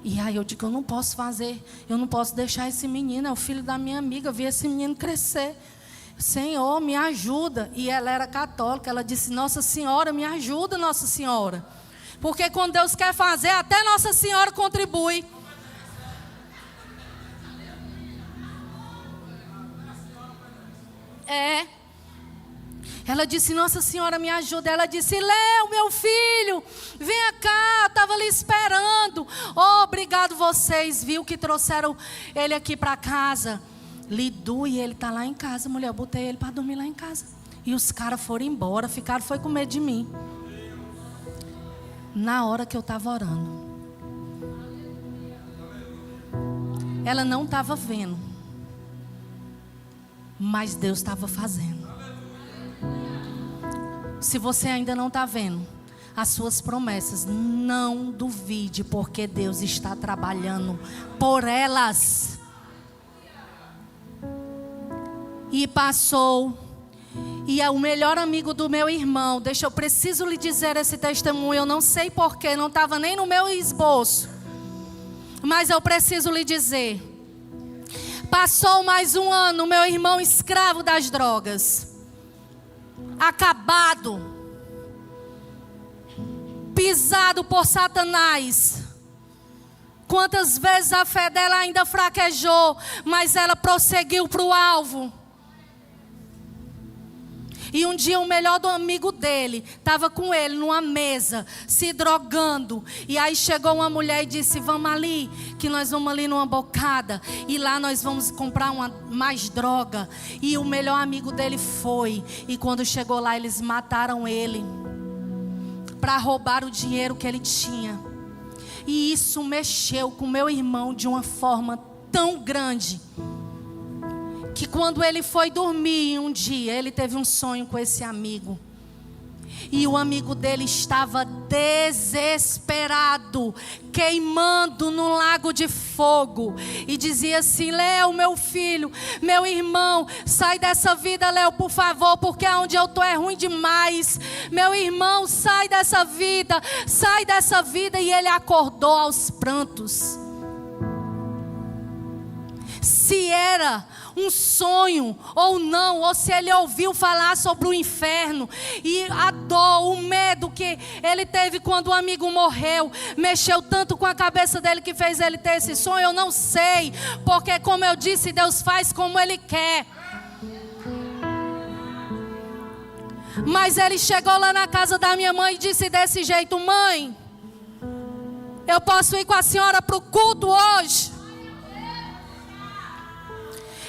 E aí eu digo, eu não posso deixar esse menino, é o filho da minha amiga, eu vi esse menino crescer. Senhor, me ajuda. E ela era católica, ela disse, Nossa Senhora, me ajuda, Nossa Senhora. Porque quando Deus quer fazer, até Nossa Senhora contribui. Ela disse, Nossa Senhora, me ajuda. Ela disse, Léo, meu filho, venha cá, eu estava ali esperando. Oh, obrigado vocês, viu, que trouxeram ele aqui para casa. Lidu, e ele tá lá em casa, mulher. Eu botei ele para dormir lá em casa. E os caras foram embora, foi com medo de mim. Na hora que eu estava orando, ela não estava vendo, mas Deus estava fazendo. Se você ainda não está vendo as suas promessas, não duvide, porque Deus está trabalhando por elas. E passou. E é o melhor amigo do meu irmão. Eu preciso lhe dizer esse testemunho. Eu não sei porquê, não estava nem no meu esboço, mas eu preciso lhe dizer. Passou mais um ano, meu irmão escravo das drogas, acabado, pisado por Satanás. Quantas vezes a fé dela ainda fraquejou, mas ela prosseguiu para o alvo. E um dia o melhor do amigo dele estava com ele numa mesa, se drogando. E aí chegou uma mulher e disse: vamos ali, que nós vamos ali numa bocada. E lá nós vamos comprar mais droga. E o melhor amigo dele foi. E quando chegou lá, eles mataram ele para roubar o dinheiro que ele tinha. E isso mexeu com meu irmão de uma forma tão grande, que quando ele foi dormir um dia, ele teve um sonho com esse amigo. E o amigo dele estava desesperado, queimando no lago de fogo. E dizia assim: Léo, meu filho, meu irmão, sai dessa vida, Léo, por favor, porque onde eu estou é ruim demais. Meu irmão, sai dessa vida, sai dessa vida. E ele acordou aos prantos. Se era um sonho ou não, ou se ele ouviu falar sobre o inferno, e a dor, o medo que ele teve quando o amigo morreu, mexeu tanto com a cabeça dele que fez ele ter esse sonho, eu não sei, porque como eu disse, Deus faz como Ele quer. Mas ele chegou lá na casa da minha mãe e disse desse jeito: mãe, eu posso ir com a senhora para o culto hoje?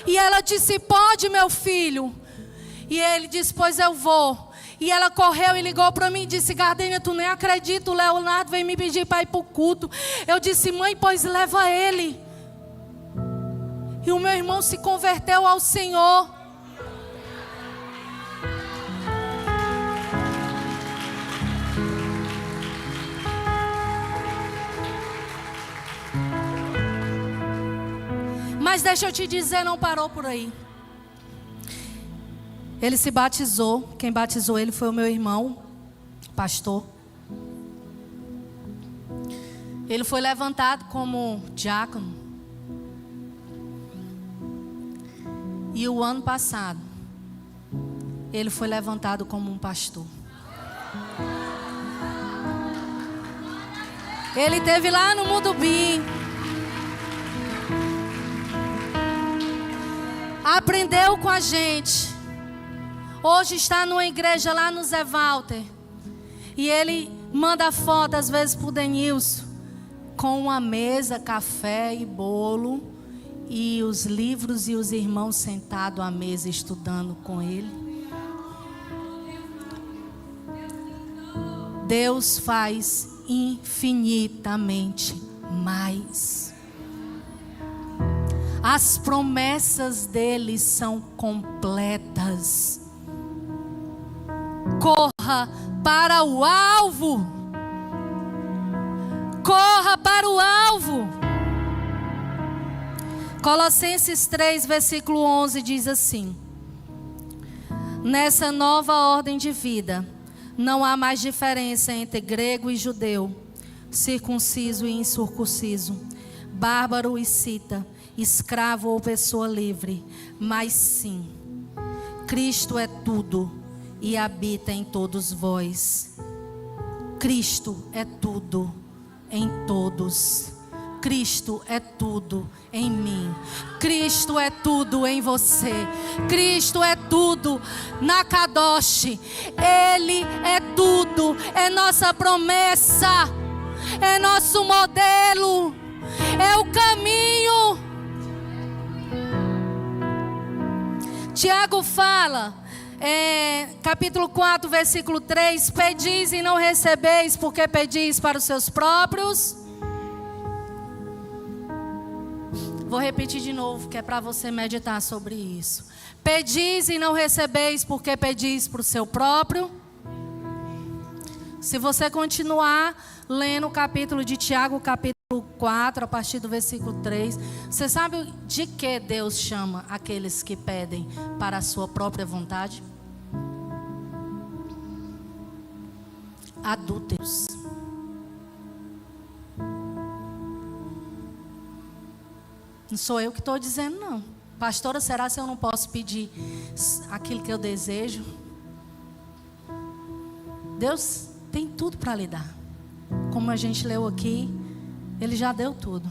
E ela disse: pode, meu filho. E ele disse: pois eu vou. E ela correu e ligou para mim e disse: Gardênia, tu nem acredita, o Leonardo veio me pedir para ir para o culto. Eu disse: mãe, pois leva ele. E o meu irmão se converteu ao Senhor. Mas deixa eu te dizer, não parou por aí. Ele se batizou. Quem batizou ele foi o meu irmão, pastor. Ele foi levantado como diácono. E o ano passado, ele foi levantado como um pastor. Ele esteve lá no Mudubim. Aprendeu com a gente. Hoje está numa igreja lá no Zé Walter. E ele manda foto às vezes para o Denilson, com uma mesa, café e bolo, e os livros e os irmãos sentados à mesa estudando com ele. Deus faz infinitamente mais. As promessas dele são completas. Corra para o alvo. Corra para o alvo. Colossenses 3, versículo 11 diz assim: nessa nova ordem de vida, não há mais diferença entre grego e judeu, circunciso e incircunciso, bárbaro e cita, escravo ou pessoa livre, mas sim, Cristo é tudo e habita em todos vós. Cristo é tudo em todos. Cristo é tudo em mim. Cristo é tudo em você. Cristo é tudo na Kadosh. Ele é tudo, é nossa promessa, é nosso modelo, é o caminho. Tiago fala, capítulo 4, versículo 3: pedis e não recebeis, porque pedis para os seus próprios. Vou repetir de novo, que é para você meditar sobre isso. Pedis e não recebeis, porque pedis para o seu próprio. Se você continuar lendo o capítulo de Tiago, capítulo 4, a partir do versículo 3, você sabe de que Deus chama aqueles que pedem para a sua própria vontade? Adúlteros. Não sou eu que estou dizendo, não. Pastora, será que eu não posso pedir aquilo que eu desejo? Deus tem tudo para lhe dar. Como a gente leu aqui, Ele já deu tudo.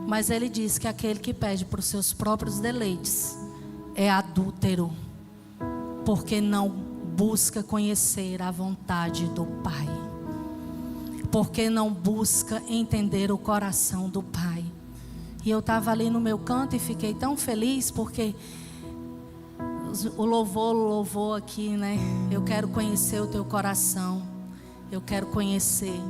Mas Ele diz que aquele que pede por seus próprios deleites é adúltero, porque não busca conhecer a vontade do Pai, porque não busca entender o coração do Pai. E eu estava ali no meu canto e fiquei tão feliz, porque o louvor aqui, né? Eu quero conhecer o teu coração. Eu quero conhecer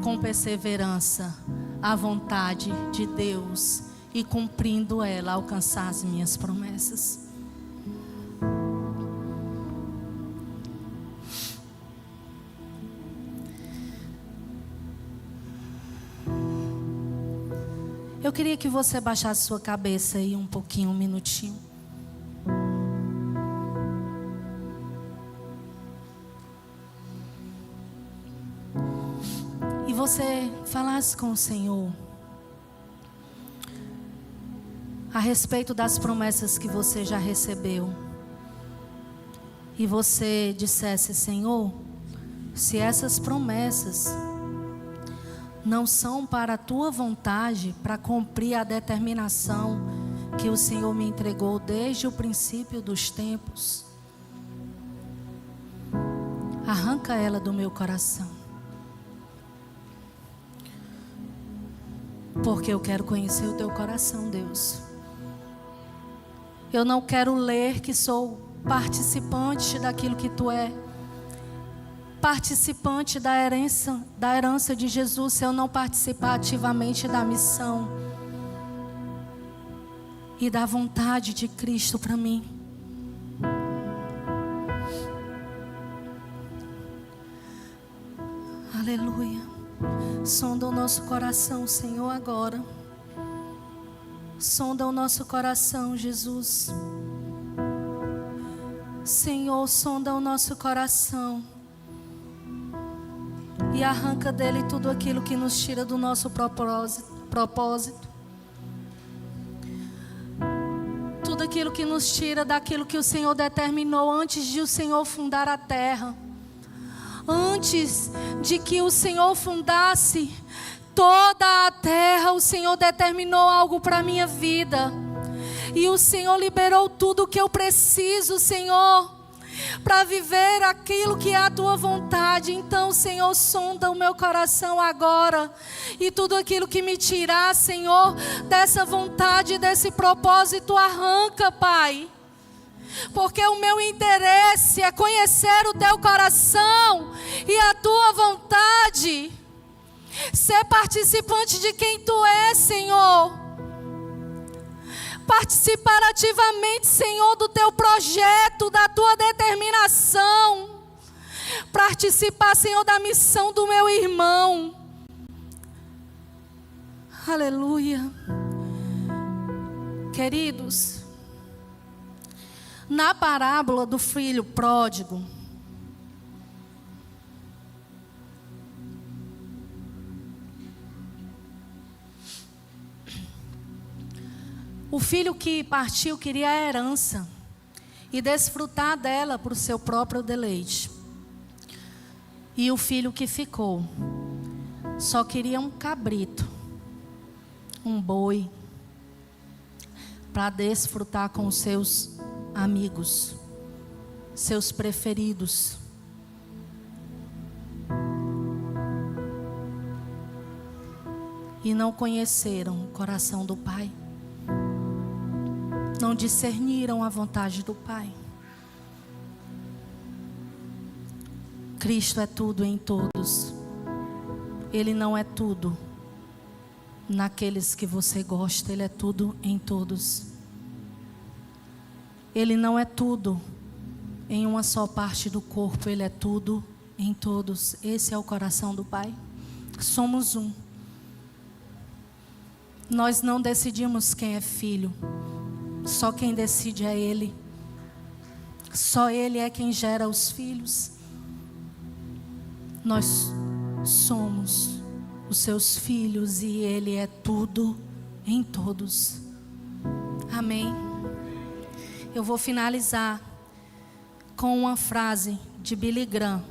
com perseverança a vontade de Deus e, cumprindo ela, alcançar as minhas promessas. Eu queria que você baixasse sua cabeça aí um pouquinho, um minutinho. E você falasse com o Senhor a respeito das promessas que você já recebeu. E você dissesse: Senhor, se essas promessas não são para a tua vontade, para cumprir a determinação que o Senhor me entregou desde o princípio dos tempos, arranca ela do meu coração, porque eu quero conhecer o teu coração, Deus. Eu não quero ler que sou participante daquilo que tu é, participante da herança de Jesus, se eu não participar ativamente da missão e da vontade de Cristo para mim. Aleluia. Sonda o nosso coração, Senhor, agora. Sonda o nosso coração, Jesus. Senhor, sonda o nosso coração e arranca dele tudo aquilo que nos tira do nosso propósito. Tudo aquilo que nos tira daquilo que o Senhor determinou antes de o Senhor fundar a terra. Antes de que o Senhor fundasse toda a terra, o Senhor determinou algo para a minha vida. E o Senhor liberou tudo o que eu preciso, Senhor, para viver aquilo que é a tua vontade. Então, Senhor, sonda o meu coração agora, e tudo aquilo que me tirar, Senhor, dessa vontade, desse propósito, arranca, Pai. Porque o meu interesse é conhecer o teu coração e a tua vontade, ser participante de quem tu és, Senhor. Participar ativamente, Senhor, do teu projeto, da tua determinação. Participar, Senhor, da missão do meu irmão. Aleluia. Queridos, na parábola do filho pródigo, o filho que partiu queria a herança e desfrutar dela para o seu próprio deleite. E o filho que ficou só queria um cabrito, um boi, para desfrutar com os seus amigos, seus preferidos. E não conheceram o coração do Pai. não discerniram a vontade do Pai. Cristo é tudo em todos. Ele não é tudo naqueles que você gosta, Ele é tudo em todos. Ele não é tudo em uma só parte do corpo, Ele é tudo em todos. Esse é o coração do Pai. Somos um. Nós não decidimos quem é filho, só quem decide é Ele. Só Ele é quem gera os filhos. Nós somos os seus filhos e Ele é tudo em todos. Amém. Eu vou finalizar com uma frase de Billy Graham,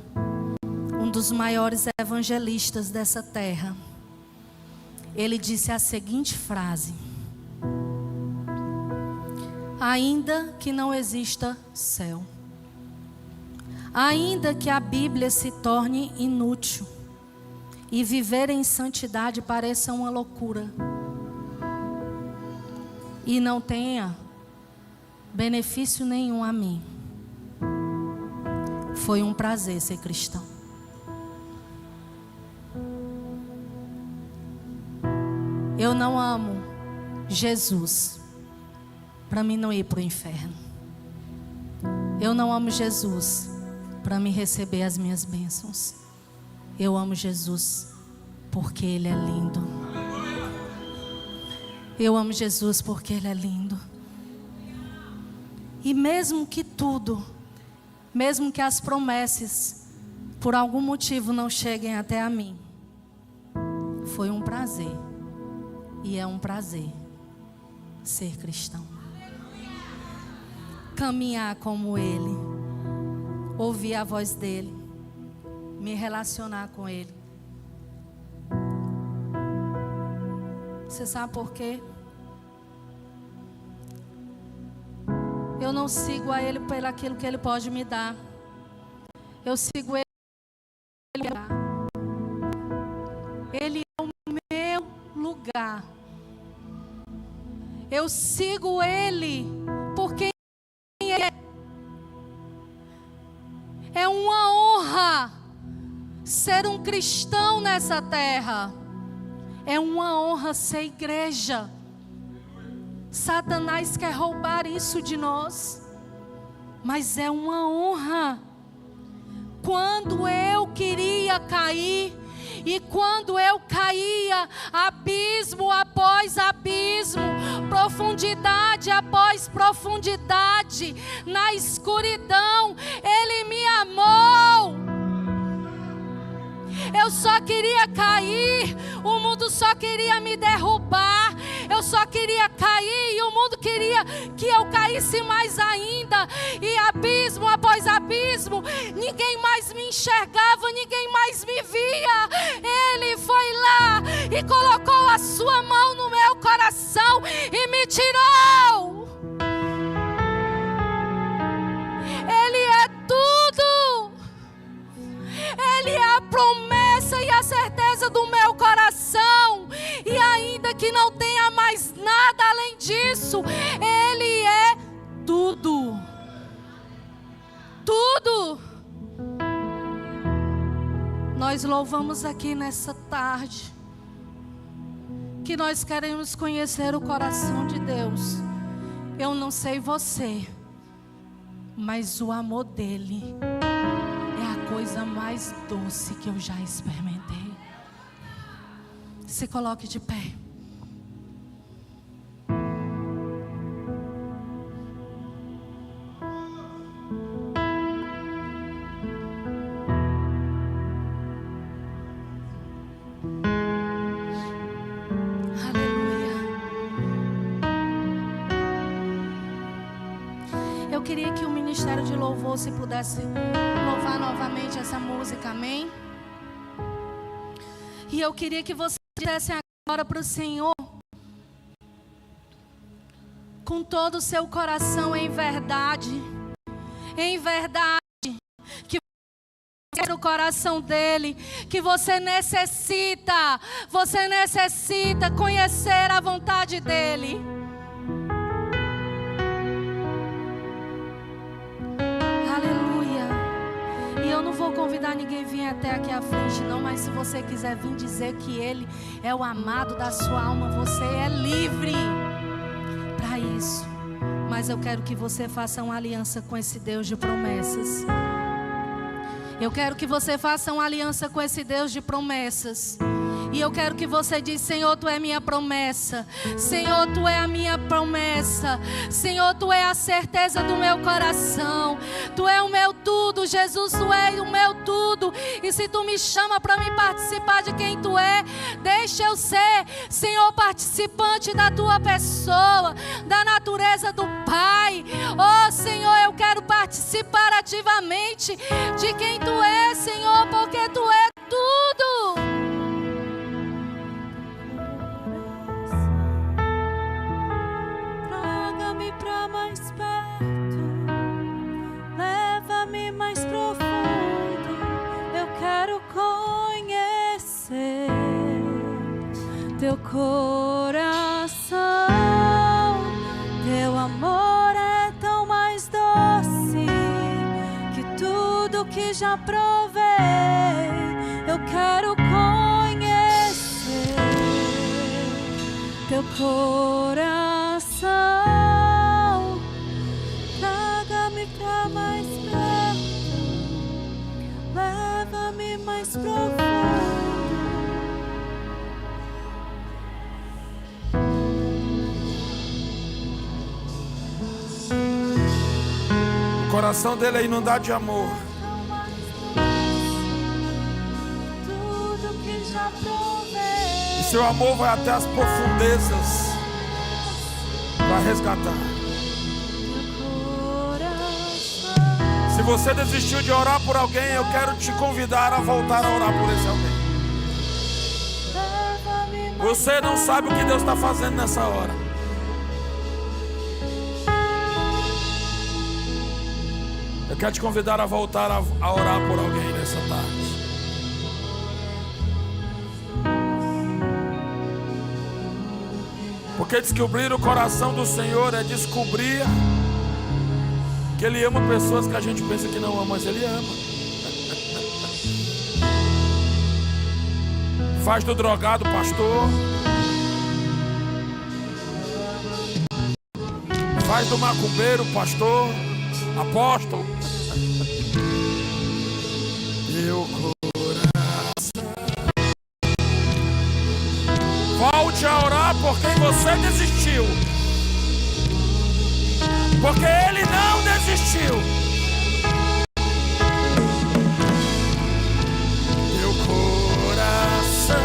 um dos maiores evangelistas dessa terra. Ele disse a seguinte frase: ainda que não exista céu, ainda que a Bíblia se torne inútil e viver em santidade pareça uma loucura e não tenha benefício nenhum a mim, foi um prazer ser cristão. Eu não amo Jesus para mim não ir para o inferno. Eu não amo Jesus para me receber as minhas bênçãos. Eu amo Jesus porque Ele é lindo. Eu amo Jesus porque Ele é lindo. E mesmo que tudo, mesmo que as promessas por algum motivo não cheguem até a mim, foi um prazer. E é um prazer ser cristão. Caminhar como Ele, ouvir a voz dEle, me relacionar com Ele. Você sabe por quê? Eu não sigo a Ele pelo aquilo que Ele pode me dar. Eu sigo Ele. Ele é o meu lugar. Eu sigo Ele porque Ele é. É uma honra ser um cristão nessa terra. É uma honra ser igreja. Satanás quer roubar isso de nós, mas é uma honra. Quando eu queria cair, e quando eu caía, abismo após abismo, profundidade após profundidade, na escuridão, Ele me amou. Eu só queria cair, o mundo só queria me derrubar. Eu só queria cair e o mundo queria que eu caísse mais ainda. E abismo após abismo, ninguém mais me enxergava, ninguém mais me via. Ele foi lá e colocou a sua mão no meu coração e me tirou. Ele é tudo. Ele é a promessa e a certeza do meu coração. E ainda que não tenha mais nada além disso, Ele é tudo. Tudo. Nós louvamos aqui nessa tarde que nós queremos conhecer o coração de Deus. Eu não sei você, mas o amor dEle é a coisa mais doce que eu já experimentei. Se coloque de pé. Aleluia. Eu queria que o ministério de louvor, se pudesse louvar novamente essa música, amém? E eu queria que você dissesse agora para o Senhor, com todo o seu coração, em verdade, que você o coração dele, que você necessita conhecer a vontade dele. convidar ninguém a vir até aqui à frente, não. Mas se você quiser vir dizer que Ele é o amado da sua alma, você é livre para isso. Mas eu quero que você faça uma aliança com esse Deus de promessas. Eu quero que você faça uma aliança com esse Deus de promessas. E eu quero que você diga: Senhor, Tu é minha promessa. Senhor, Tu é a minha promessa. Senhor, Tu é a certeza do meu coração. Tu é o meu tudo, Jesus, Tu é o meu tudo. E se Tu me chama para me participar de quem Tu é, deixa eu ser, Senhor, participante da Tua pessoa, da natureza do Pai. Oh, Senhor, eu quero participar ativamente de quem Tu é, Senhor, porque Tu é tudo. Traga-me para mais perto, leva-me mais profundo. Eu quero conhecer Teu coração. Teu amor é tão mais doce que tudo que já provei. Eu quero conhecer Teu coração. Traga-me para mais perto, leva-me mais profundo. O coração dele é inundado de amor. Tudo que já provei. E seu amor vai até as profundezas para resgatar. Se você desistiu de orar por alguém, eu quero te convidar a voltar a orar por esse alguém. Você não sabe o que Deus está fazendo nessa hora. Eu quero te convidar a voltar a orar por alguém nessa tarde. Porque descobrir o coração do Senhor é descobrir que Ele ama pessoas que a gente pensa que não ama, mas Ele ama. Faz do drogado pastor. Faz do macumbeiro pastor, apóstolo. Teu coração. Volte a orar por quem você desistiu. Porque Ele não desistiu. Teu coração.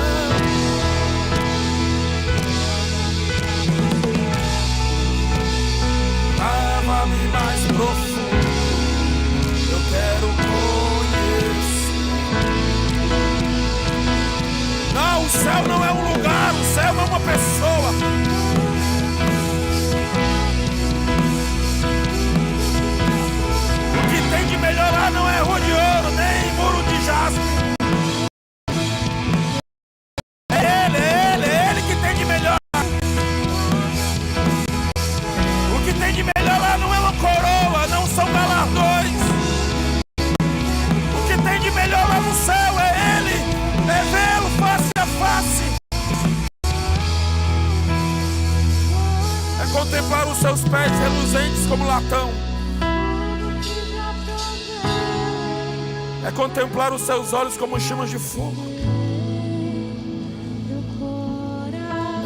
Lava-me mais profundo. Eu quero conhecer. Não, o céu não é um lugar, o céu é uma pessoa. O que tem de melhor lá não é rua de ouro, nem muro de jaspe. É Ele que tem de melhor. O que tem de melhor lá não é uma coroa, não são galardões. O que tem de melhor lá no céu é Ele, é vê-lo face a face. É contemplar os seus pés reluzentes como latão. É contemplar os seus olhos como chamas de fogo.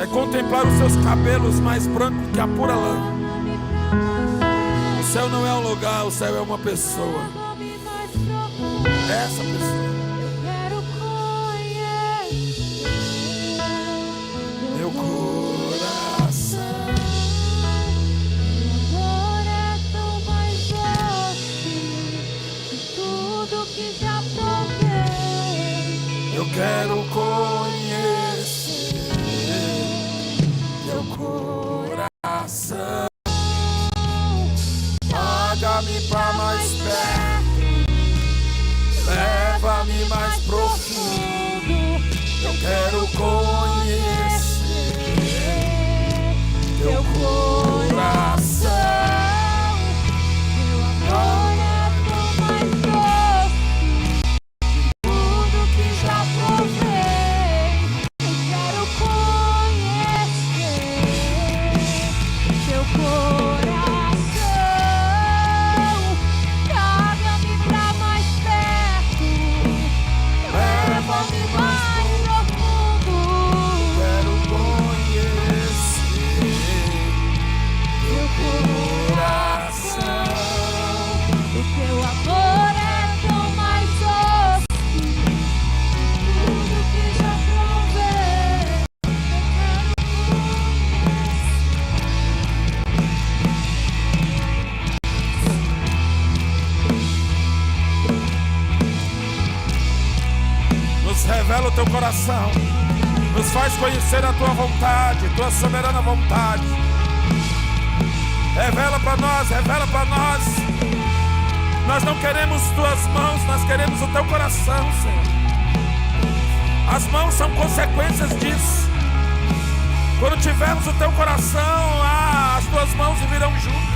É contemplar os seus cabelos mais brancos que a pura lã. O céu não é um lugar, o céu é uma pessoa. Essa pessoa. Meu coração. Amor é tão mais doce que tudo que já provei. Eu quero conhecer teu coração. Traga-me para mais perto, leva-me mais profundo. Eu quero conhecer teu coração. Meu amor é tão mais doce coração. Nos faz conhecer a tua vontade, tua soberana vontade. Revela para nós, revela para nós. Nós não queremos tuas mãos, nós queremos o teu coração, Senhor. As mãos são consequências disso. Quando tivermos o teu coração, as tuas mãos virão junto.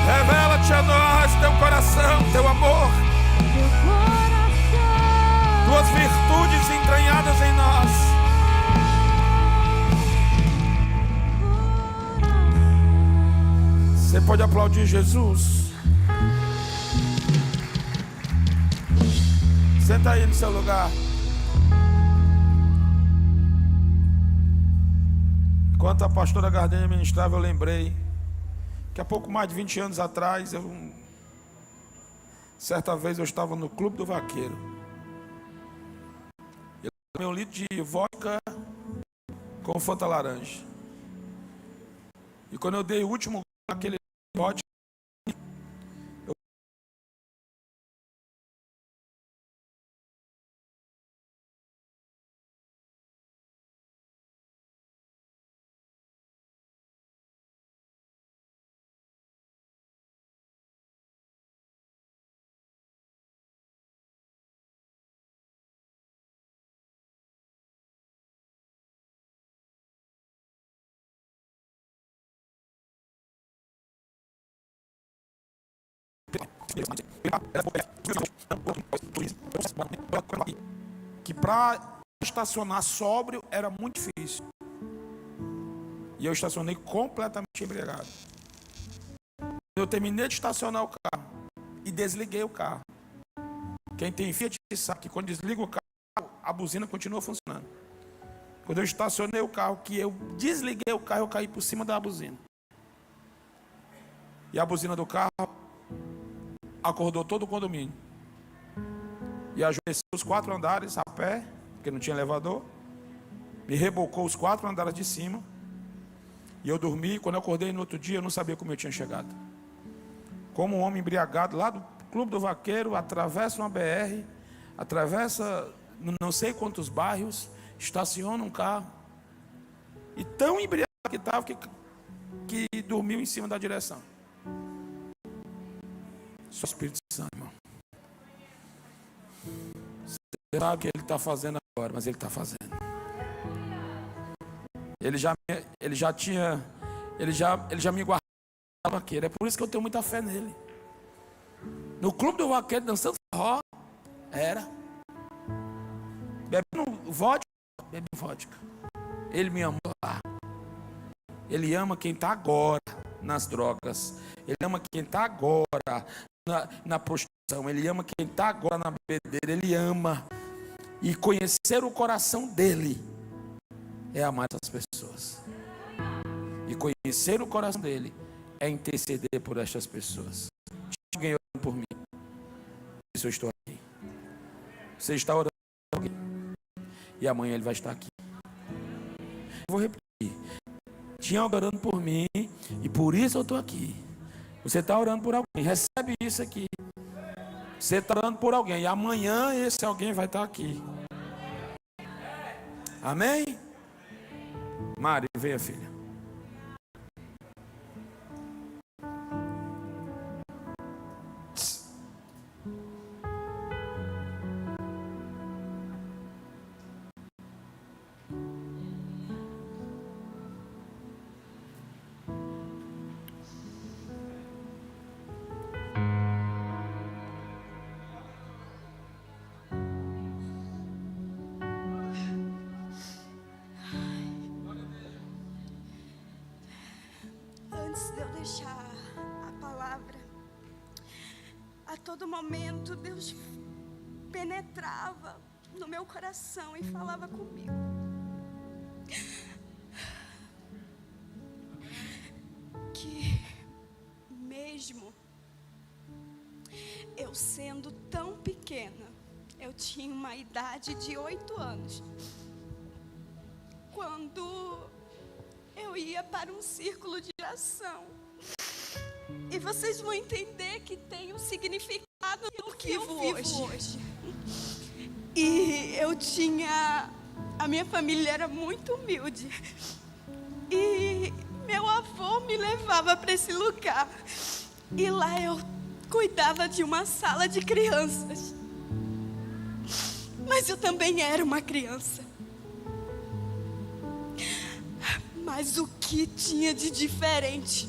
Revela-te a nós teu coração, teu amor, tuas virtudes entranhadas em nós. Você pode aplaudir Jesus? Senta aí no seu lugar. Enquanto a pastora Gardênia ministrava, eu lembrei que há pouco mais de 20 anos atrás, certa vez eu estava no Clube do Vaqueiro. Eu tomei um litro de vodka com Fanta laranja. E quando eu dei o último aquele vodka, que para estacionar sóbrio era muito difícil. E eu estacionei completamente embriagado. Eu terminei de estacionar o carro e desliguei o carro. Quem tem Fiat sabe que quando desliga o carro, a buzina continua funcionando. Quando eu estacionei o carro, que eu desliguei o carro, eu caí por cima da buzina. E a buzina do carro acordou todo o condomínio. E ajoelhei os 4 andares a pé, porque não tinha elevador. Me rebocou os 4 andares de cima. E eu dormi. Quando eu acordei no outro dia, eu não sabia como eu tinha chegado. Como um homem embriagado lá do Clube do Vaqueiro, atravessa uma BR, atravessa não sei quantos bairros, estaciona um carro. E tão embriagado que estava que dormiu em cima da direção. Só o Espírito Santo, irmão. Você sabe o que ele está fazendo agora, mas ele está fazendo. Ele já me guardou no vaqueiro. É por isso que eu tenho muita fé nele. No Clube do Vaqueiro, dançando forró, era. Bebendo vodka. Ele me amou lá. Ele ama quem está agora nas drogas. Ele ama quem está agora na prostituição. Ele ama quem está agora na bebedeira. Ele ama. E conhecer o coração dele é amar essas pessoas. E conhecer o coração dele é interceder por estas pessoas. Tinha alguém orando por mim? Por isso eu estou aqui. Você está orando por alguém? E amanhã ele vai estar aqui. Eu vou repetir. Tinha alguém orando por mim e por isso eu estou aqui. Você está orando por alguém. Recebe isso aqui. Você está orando por alguém. E amanhã esse alguém vai estar aqui. Amém? Mari, venha, filha. Antes de eu deixar a palavra, a todo momento Deus penetrava no meu coração e falava comigo. Que mesmo eu sendo tão pequena, eu tinha uma idade de 8 anos, quando eu ia para um círculo de oração. E vocês vão entender que tem um significado no que eu vivo hoje. E a minha família era muito humilde. E meu avô me levava para esse lugar. E lá eu cuidava de uma sala de crianças. Mas eu também era uma criança. Mas o que tinha de diferente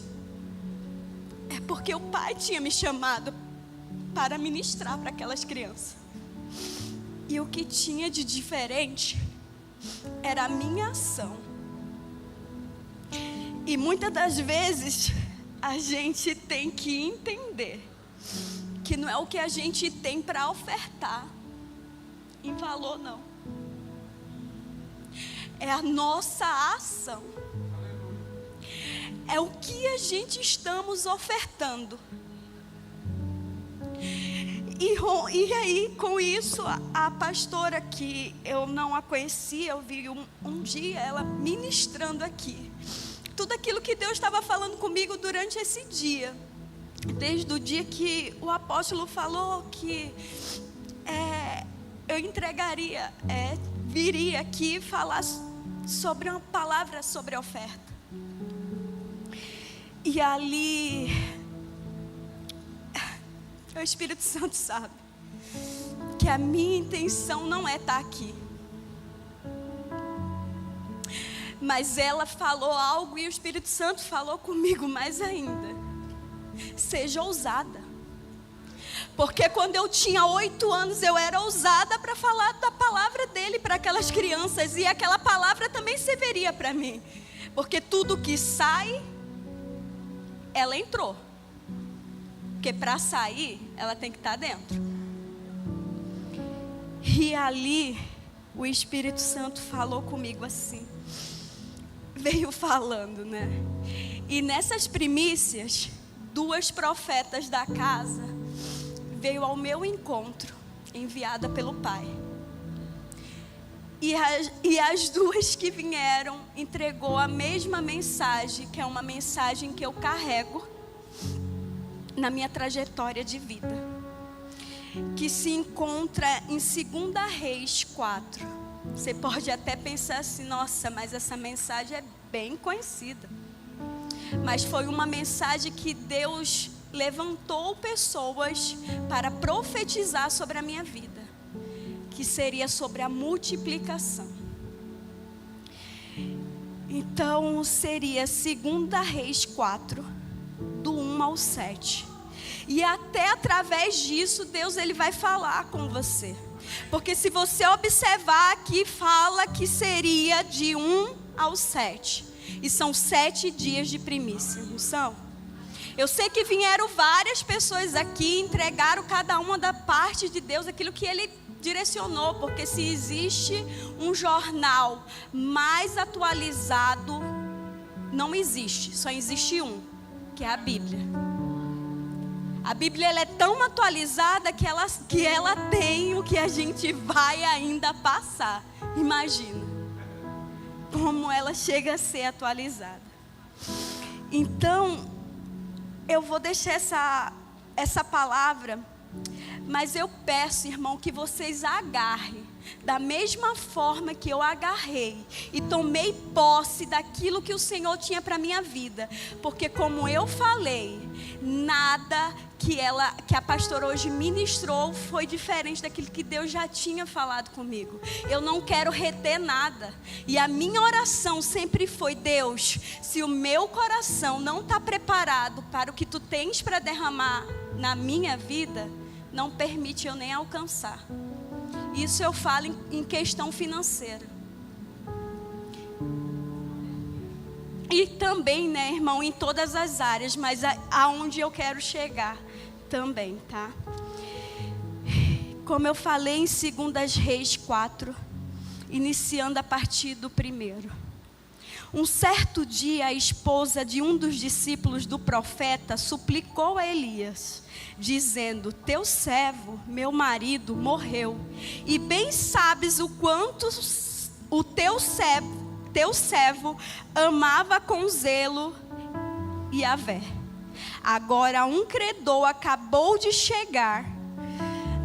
é porque o pai tinha me chamado para ministrar para aquelas crianças. E o que tinha de diferente era a minha ação. E muitas das vezes a gente tem que entender que não é o que a gente tem para ofertar em valor, não. É a nossa ação. É o que a gente estamos ofertando. E aí, com isso, a pastora, que eu não a conhecia, eu vi um dia ela ministrando aqui. Tudo aquilo que Deus estava falando comigo durante esse dia. Desde o dia que o apóstolo falou que eu entregaria, viria aqui falar sobre uma palavra sobre a oferta. E ali, o Espírito Santo sabe que a minha intenção não é estar aqui. Mas ela falou algo e o Espírito Santo falou comigo mais ainda. Seja ousada. Porque quando eu tinha 8 anos, eu era ousada para falar da palavra dele para aquelas crianças. E aquela palavra também serviria para mim. Porque tudo que sai, ela entrou. Porque para sair, ela tem que estar dentro. E ali, o Espírito Santo falou comigo assim. Veio falando, né? E nessas primícias, 2 profetas da casa veio ao meu encontro, enviada pelo Pai. E as 2 que vieram, entregou a mesma mensagem, que é uma mensagem que eu carrego na minha trajetória de vida, que se encontra em 2 Reis 4. Você pode até pensar assim, nossa, mas essa mensagem é bem conhecida. Mas foi uma mensagem que Deus levantou pessoas para profetizar sobre a minha vida, que seria sobre a multiplicação. Então seria 2 Reis 4, do 1 ao 7. E até através disso, Deus ele vai falar com você. Porque se você observar aqui, fala que seria de 1 ao 7. E são 7 dias de primícia, não são? Eu sei que vieram várias pessoas aqui, entregaram cada uma da parte de Deus aquilo que Ele direcionou. Porque se existe um jornal mais atualizado, não existe, só existe um, que é a Bíblia. A Bíblia ela é tão atualizada que ela tem o que a gente vai ainda passar. Imagina como ela chega a ser atualizada. Então, eu vou deixar essa palavra, mas eu peço, irmão, que vocês agarrem da mesma forma que eu agarrei e tomei posse daquilo que o Senhor tinha para minha vida. Porque como eu falei, nada que a pastora hoje ministrou foi diferente daquilo que Deus já tinha falado comigo. Eu não quero reter nada. E a minha oração sempre foi: Deus, se o meu coração não está preparado para o que tu tens para derramar na minha vida, não permite eu nem alcançar. Isso eu falo em questão financeira. E também, né, irmão, em todas as áreas, mas aonde eu quero chegar também, tá? Como eu falei em 2 Reis 4, iniciando a partir do 1. Um certo dia, a esposa de um dos discípulos do profeta suplicou a Elias, dizendo: teu servo, meu marido, morreu, e bem sabes o quanto o teu servo amava com zelo Yahvé. Agora um credor acabou de chegar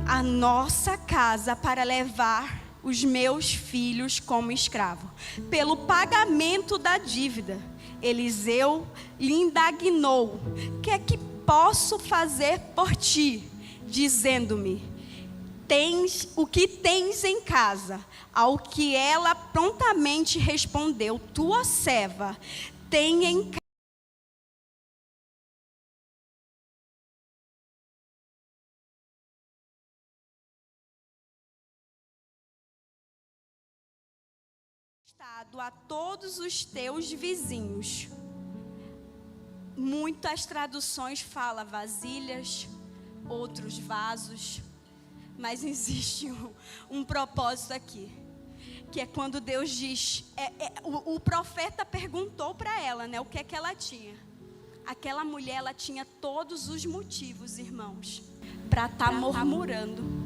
a nossa casa para levar os meus filhos como escravo. Pelo pagamento da dívida, Eliseu lhe indagnou: que é que posso fazer por ti? Dizendo-me: tens o que tens em casa? Ao que ela prontamente respondeu: tua serva tem em casa a todos os teus vizinhos. Muitas traduções falam vasilhas, outros vasos, mas existe um propósito aqui, que é quando Deus diz, o profeta perguntou para ela, né, o que é que ela tinha. Aquela mulher, ela tinha todos os motivos, irmãos, para estar murmurando.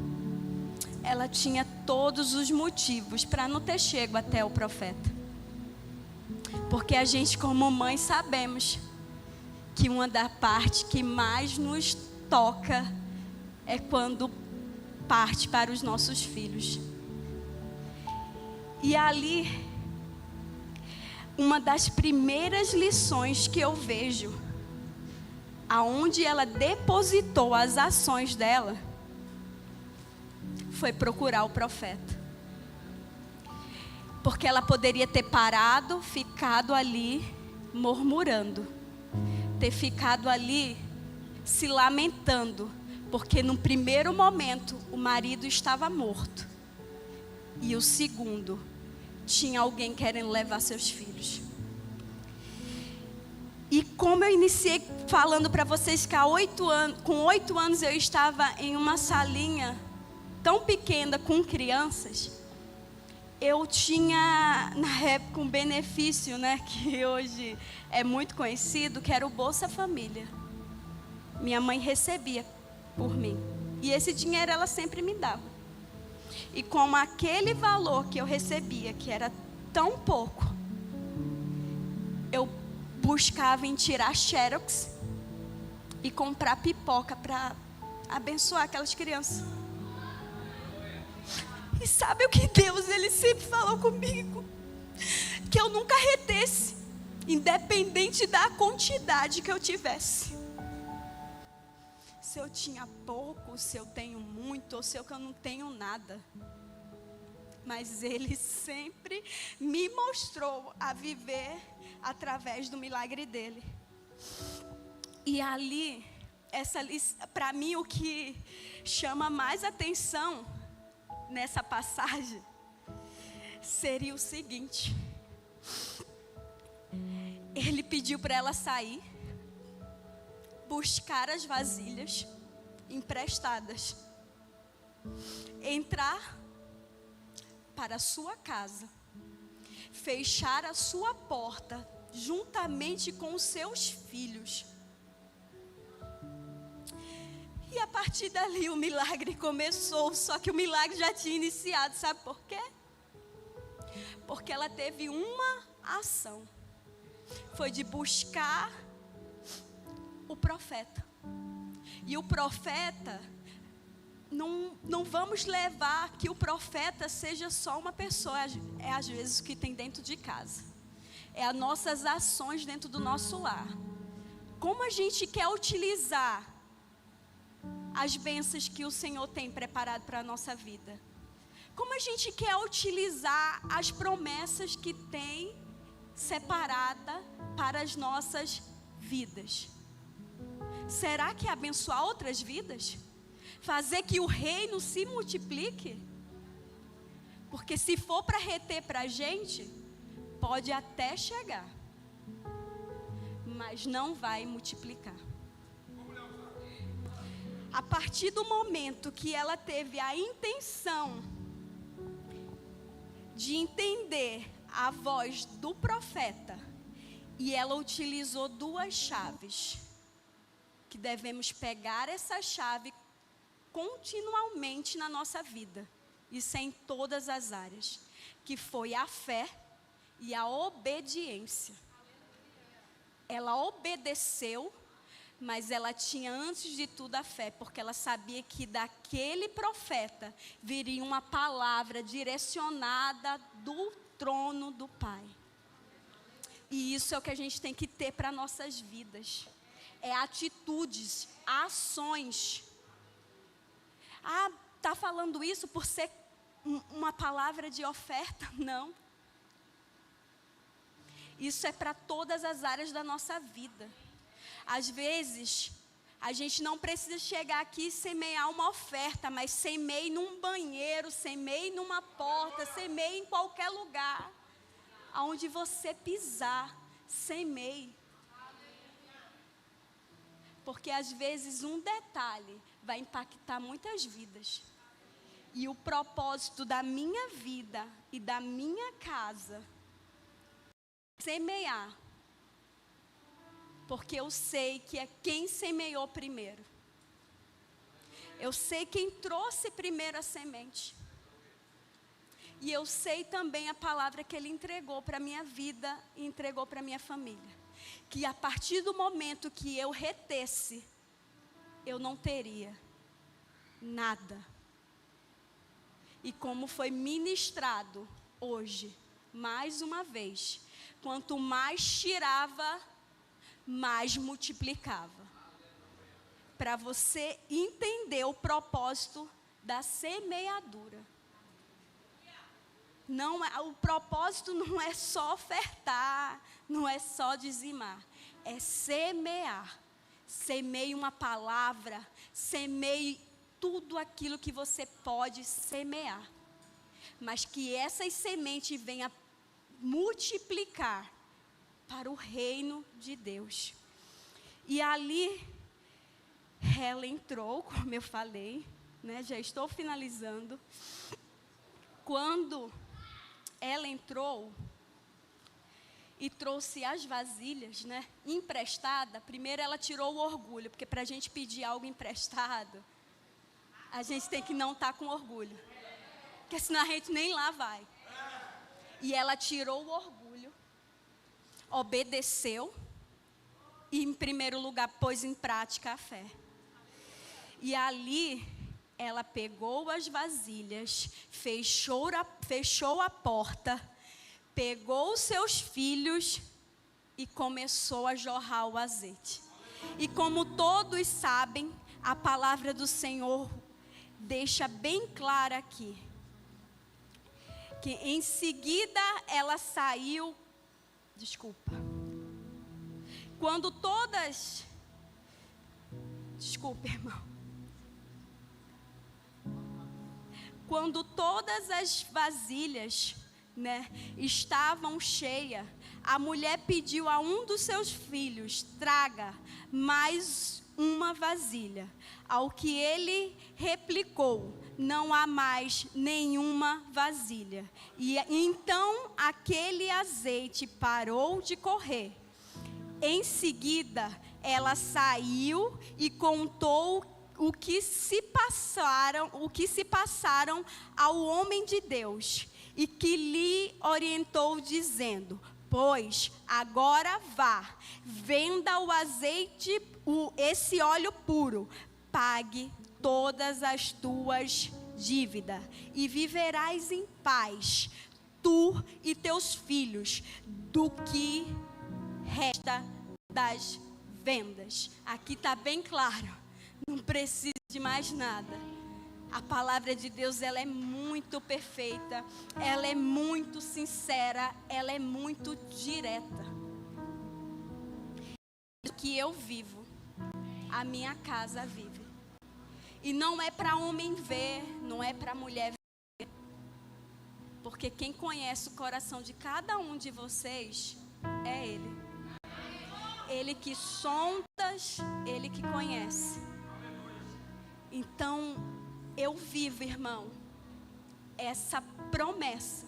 Ela tinha todos os motivos para não ter chego até o profeta. Porque a gente, como mãe, sabemos que uma das partes que mais nos toca é quando parte para os nossos filhos. E ali, uma das primeiras lições que eu vejo, aonde ela depositou as ações dela, foi procurar o profeta. Porque ela poderia ter parado, ficado ali murmurando, ter ficado ali se lamentando, porque no primeiro momento o marido estava morto, e o segundo, tinha alguém querendo levar seus filhos. E como eu iniciei falando para vocês que com 8 anos eu estava em uma salinha tão pequena com crianças, eu tinha na época um benefício, né, que hoje é muito conhecido, que era o Bolsa Família. Minha mãe recebia por mim, e esse dinheiro ela sempre me dava. E como aquele valor que eu recebia, que era tão pouco, eu buscava em tirar xerox e comprar pipoca para abençoar aquelas crianças. E sabe o que Deus, Ele sempre falou comigo? Que eu nunca retesse, independente da quantidade que eu tivesse. Se eu tinha pouco, se eu tenho muito, ou se eu não tenho nada. Mas Ele sempre me mostrou a viver através do milagre dEle. E ali, para mim, o que chama mais atenção nessa passagem seria o seguinte: Ele pediu para ela sair, buscar as vasilhas emprestadas, entrar para a sua casa, fechar a sua porta juntamente com os seus filhos. E a partir dali o milagre começou, só que o milagre já tinha iniciado, sabe por quê? Porque ela teve uma ação, foi de buscar o profeta. E o profeta, não vamos levar que o profeta seja só uma pessoa, é às vezes o que tem dentro de casa, é as nossas ações dentro do nosso lar. Como a gente quer utilizar as bênçãos que o Senhor tem preparado para a nossa vida? Como a gente quer utilizar as promessas que tem separada para as nossas vidas? Será que é abençoar outras vidas? Fazer que o reino se multiplique? Porque se for para reter para a gente, pode até chegar, mas não vai multiplicar. A partir do momento que ela teve a intenção de entender a voz do profeta, e ela utilizou 2 chaves, que devemos pegar essa chave continuamente na nossa vida, isso é em todas as áreas, que foi a fé e a obediência. Ela obedeceu, Mas ela tinha, antes de tudo, a fé, porque ela sabia que daquele profeta viria uma palavra direcionada do trono do Pai. E isso é o que a gente tem que ter para nossas vidas. É atitudes, ações. Ah, está falando isso por ser uma palavra de oferta? Não. Isso é para todas as áreas da nossa vida. Às vezes, a gente não precisa chegar aqui e semear uma oferta, mas semeie num banheiro, semeie numa porta, semeie em qualquer lugar. Aonde você pisar, semeie. Porque às vezes um detalhe vai impactar muitas vidas. E o propósito da minha vida e da minha casa, semear. Porque eu sei que é quem semeou primeiro. Eu sei quem trouxe primeiro a semente. E eu sei também a palavra que Ele entregou para a minha vida e entregou para a minha família. Que a partir do momento que eu retesse, eu não teria nada. E como foi ministrado hoje, mais uma vez, quanto mais tirava, mais multiplicava. Para você entender o propósito da semeadura. Não, o propósito não é só ofertar, não é só dizimar, é semear. Semeie uma palavra, semeie tudo aquilo que você pode semear. Mas que essas sementes venham multiplicar para o reino de Deus. E ali, ela entrou, como eu falei, né, já estou finalizando. Quando ela entrou e trouxe as vasilhas, né, emprestada, primeiro ela tirou o orgulho, porque para a gente pedir algo emprestado, a gente tem que não estar com orgulho, porque senão a gente nem lá vai. E ela tirou o orgulho, obedeceu e, em primeiro lugar, pôs em prática a fé. E ali, ela pegou as vasilhas, fechou a porta, pegou os seus filhos e começou a jorrar o azeite. E como todos sabem, a palavra do Senhor deixa bem clara aqui, que em seguida ela saiu, quando todas, irmão, quando todas as vasilhas, né, estavam cheias, a mulher pediu a um dos seus filhos, traga mais uma vasilha. Ao que ele replicou, não há mais nenhuma vasilha. E então aquele azeite parou de correr. Em seguida, ela saiu e contou o que se passaram ao homem de Deus, e que lhe orientou dizendo: pois agora vá, venda o azeite, esse óleo puro, pague todas as tuas dívidas e viverás em paz, tu e teus filhos, do que resta das vendas. Aqui está bem claro, não precisa de mais nada. A palavra de Deus, ela é muito perfeita, ela é muito sincera, ela é muito direta. O que eu vivo, a minha casa vive. E não é para homem ver, não é para mulher ver. Porque quem conhece o coração de cada um de vocês é Ele. Ele que sonda, Ele que conhece. Então, eu vivo, irmão, essa promessa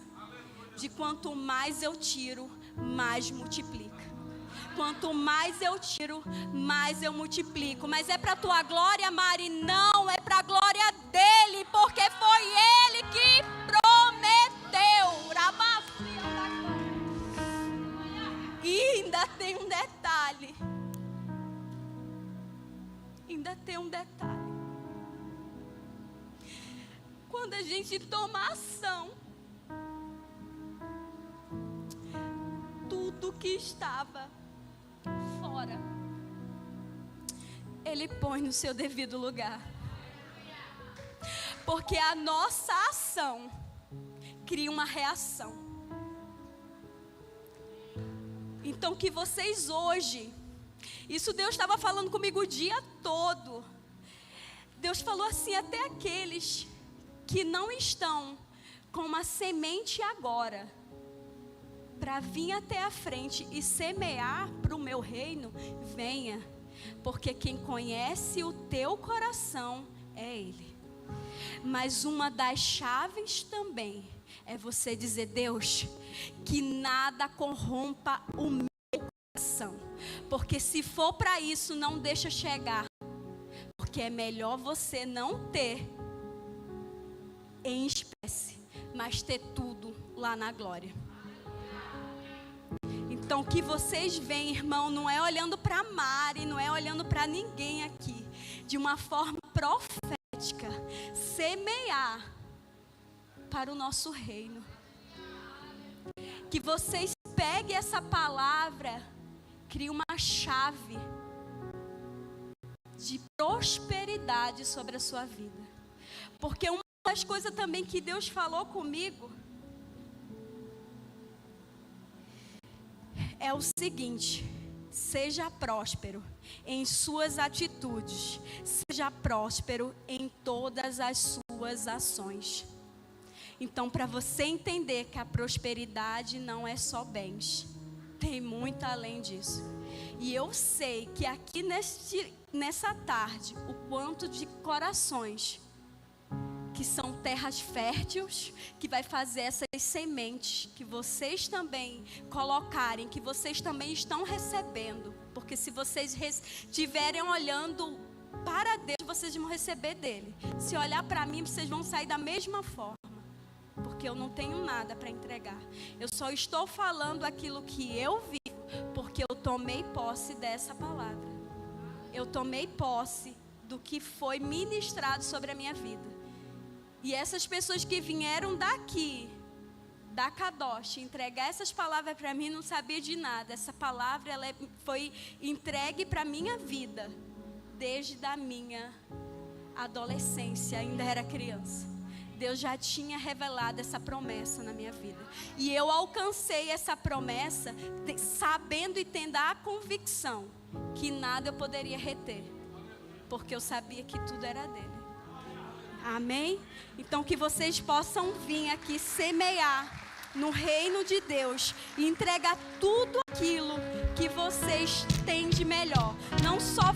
de quanto mais eu tiro, mais multiplica. Quanto mais eu tiro, mais eu multiplico. Mas é para a tua glória, Mari? Não, é para a glória dele, porque foi ele que prometeu. E ainda tem um detalhe. quando a gente toma ação, tudo que estava fora, Ele põe no seu devido lugar. Porque a nossa ação cria uma reação. Então que vocês hoje, isso Deus estava falando comigo o dia todo. Deus falou assim, até aqueles que não estão com uma semente agora, para vir até a frente e semear para o meu reino, venha. Porque quem conhece o teu coração é Ele. Mas uma das chaves também é você dizer, Deus, que nada corrompa o meu coração. Porque se for para isso, não deixa chegar. Porque é melhor você não ter em espécie, mas ter tudo lá na glória. Então que vocês veem, irmão, não é olhando para Mari, não é olhando para ninguém aqui, de uma forma profética, semear para o nosso reino. Que vocês peguem essa palavra, criem uma chave de prosperidade sobre a sua vida. Porque uma das coisas também que Deus falou comigo é o seguinte: seja próspero em suas atitudes, seja próspero em todas as suas ações. Então, para você entender que a prosperidade não é só bens, tem muito além disso. E eu sei que aqui nessa tarde, o quanto de corações que são terras férteis, que vai fazer essas sementes que vocês também colocarem, que vocês também estão recebendo. Porque se vocês estiverem olhando para Deus, vocês vão receber dele. Se olhar para mim, vocês vão sair da mesma forma. Porque eu não tenho nada para entregar. Eu só estou falando aquilo que eu vivo, porque eu tomei posse dessa palavra. Eu tomei posse do que foi ministrado sobre a minha vida. E essas pessoas que vieram daqui, da Kadosh, entregar essas palavras para mim, não sabia de nada. Essa palavra foi entregue para a minha vida, desde a minha adolescência, ainda era criança. Deus já tinha revelado essa promessa na minha vida. E eu alcancei essa promessa, sabendo e tendo a convicção que nada eu poderia reter. Porque eu sabia que tudo era dele. Amém? Então que vocês possam vir aqui semear no reino de Deus e entregar tudo aquilo que vocês têm de melhor. Não só